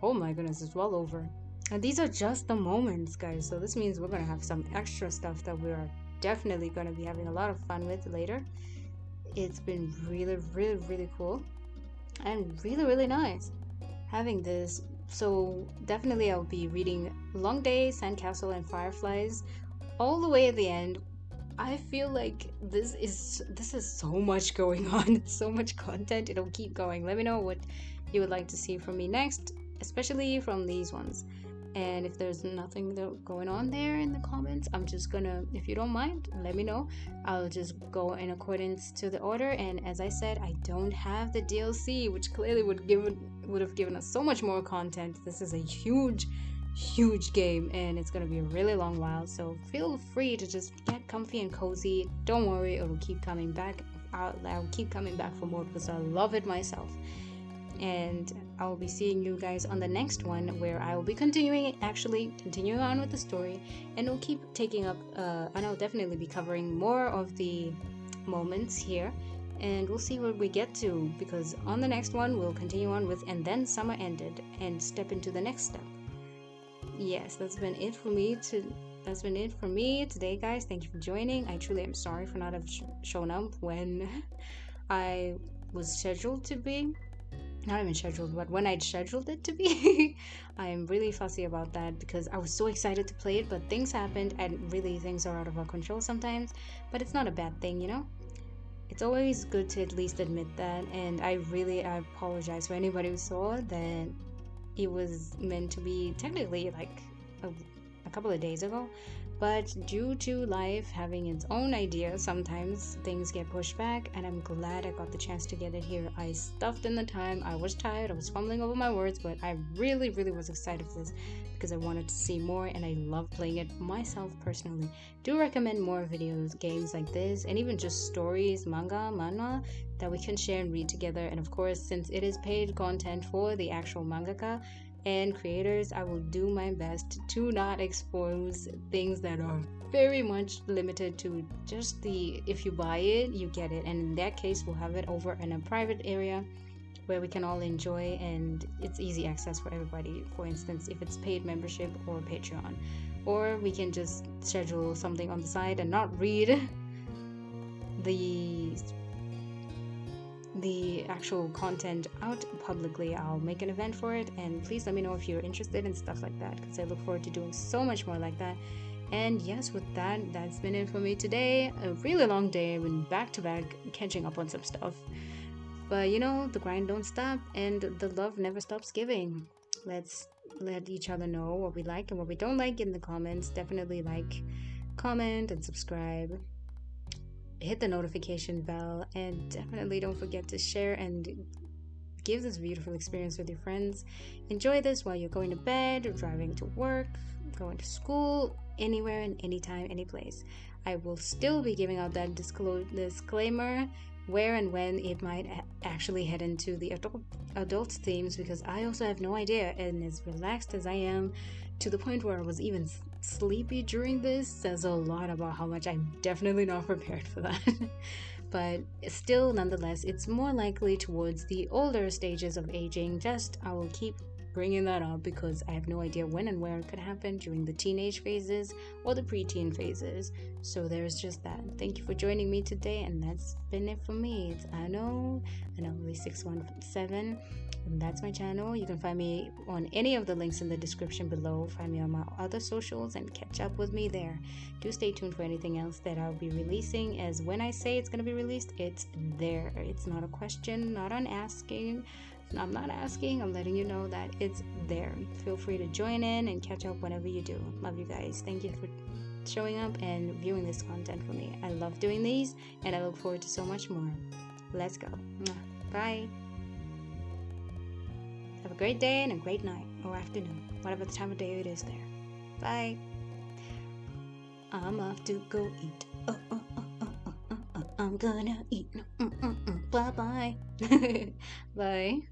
Oh my goodness, it's well over. And these are just the moments, guys. So this means we're going to have some extra stuff that we are definitely going to be having a lot of fun with later. It's been really, really, really cool and really, really nice having this. So definitely I'll be reading Long Day, Sandcastle, and Fireflies all the way at the end. I feel like this is so much going on. It's so much content. It'll keep going. Let me know what you would like to see from me next, especially from these ones. And if there's nothing going on there in the comments, I'm just gonna, if you don't mind, let me know. I'll just go in accordance to the order. And as I said, I don't have the DLC, which clearly would have given us so much more content. This is a huge game, and it's gonna be a really long while. So feel free to just get comfy and cozy. Don't worry, it'll keep coming back. I'll keep coming back for more because I love it myself. And I'll be seeing you guys on the next one, where I will be continuing on with the story, and we'll keep taking up and I'll definitely be covering more of the moments here, and we'll see what we get to, because on the next one we'll continue on with and then summer ended and step into the next step. Yes, that's been it for me today, guys. Thank you for joining. I truly am sorry for not have shown up when I was scheduled to be. Not even scheduled, but when I'd scheduled it to be. I'm really fussy about that because I was so excited to play it, but things happened, and really things are out of our control sometimes. But it's not a bad thing, you know? It's always good to at least admit that, and I apologize for anybody who saw that it was meant to be technically like a couple of days ago, but due to life having its own ideas, sometimes things get pushed back, and I'm glad I got the chance to get it here. I stuffed in the time. I was tired, I was fumbling over my words, but I really was excited for this because I wanted to see more, and I love playing it myself personally. Do recommend more videos, games like this, and even just stories, manga, manhwa, that we can share and read together. And of course, since it is paid content for the actual mangaka and creators, I will do my best to not expose things that are very much limited to just the if you buy it, you get it. And in that case, we'll have it over in a private area where we can all enjoy, and it's easy access for everybody. For instance, if it's paid membership or Patreon, or we can just schedule something on the side and not read the actual content out publicly. I'll make an event for it, and please let me know if you're interested in stuff like that, because I look forward to doing so much more like that. And yes, with that's been it for me today. A really long day. I've been back to back catching up on some stuff, but you know, the grind don't stop, and the love never stops giving. Let's let each other know what we like and what we don't like in the comments. Definitely like, comment, and subscribe. Hit the notification bell, and definitely don't forget to share and give this beautiful experience with your friends. Enjoy this while you're going to bed, or driving to work, going to school, anywhere and anytime, any place. I will still be giving out that disclaimer where and when it might actually head into the adult themes, because I also have no idea, and as relaxed as I am, to the point where I was even sleepy during this, says a lot about how much I'm definitely not prepared for that. But still, nonetheless, it's more likely towards the older stages of aging. Just I will keep bringing that up because I have no idea when and where it could happen during the teenage phases or the preteen phases. So there's just that. Thank you for joining me today, and that's been it for me. It's Anomaly 617, and that's my channel. You can find me on any of the links in the description below. Find me on my other socials and catch up with me there. Do stay tuned for anything else that I'll be releasing, as when I say it's going to be released, it's there. It's not a question, not on asking. I'm not asking, I'm letting you know that it's there. Feel free to join in and catch up whenever you do. Love you guys. Thank you for showing up and viewing this content for me. I love doing these, and I look forward to so much more. Let's go. Bye. Have a great day and a great night or afternoon, whatever the time of day it is there. Bye. I'm off to go eat. I'm gonna eat. Bye bye. Bye.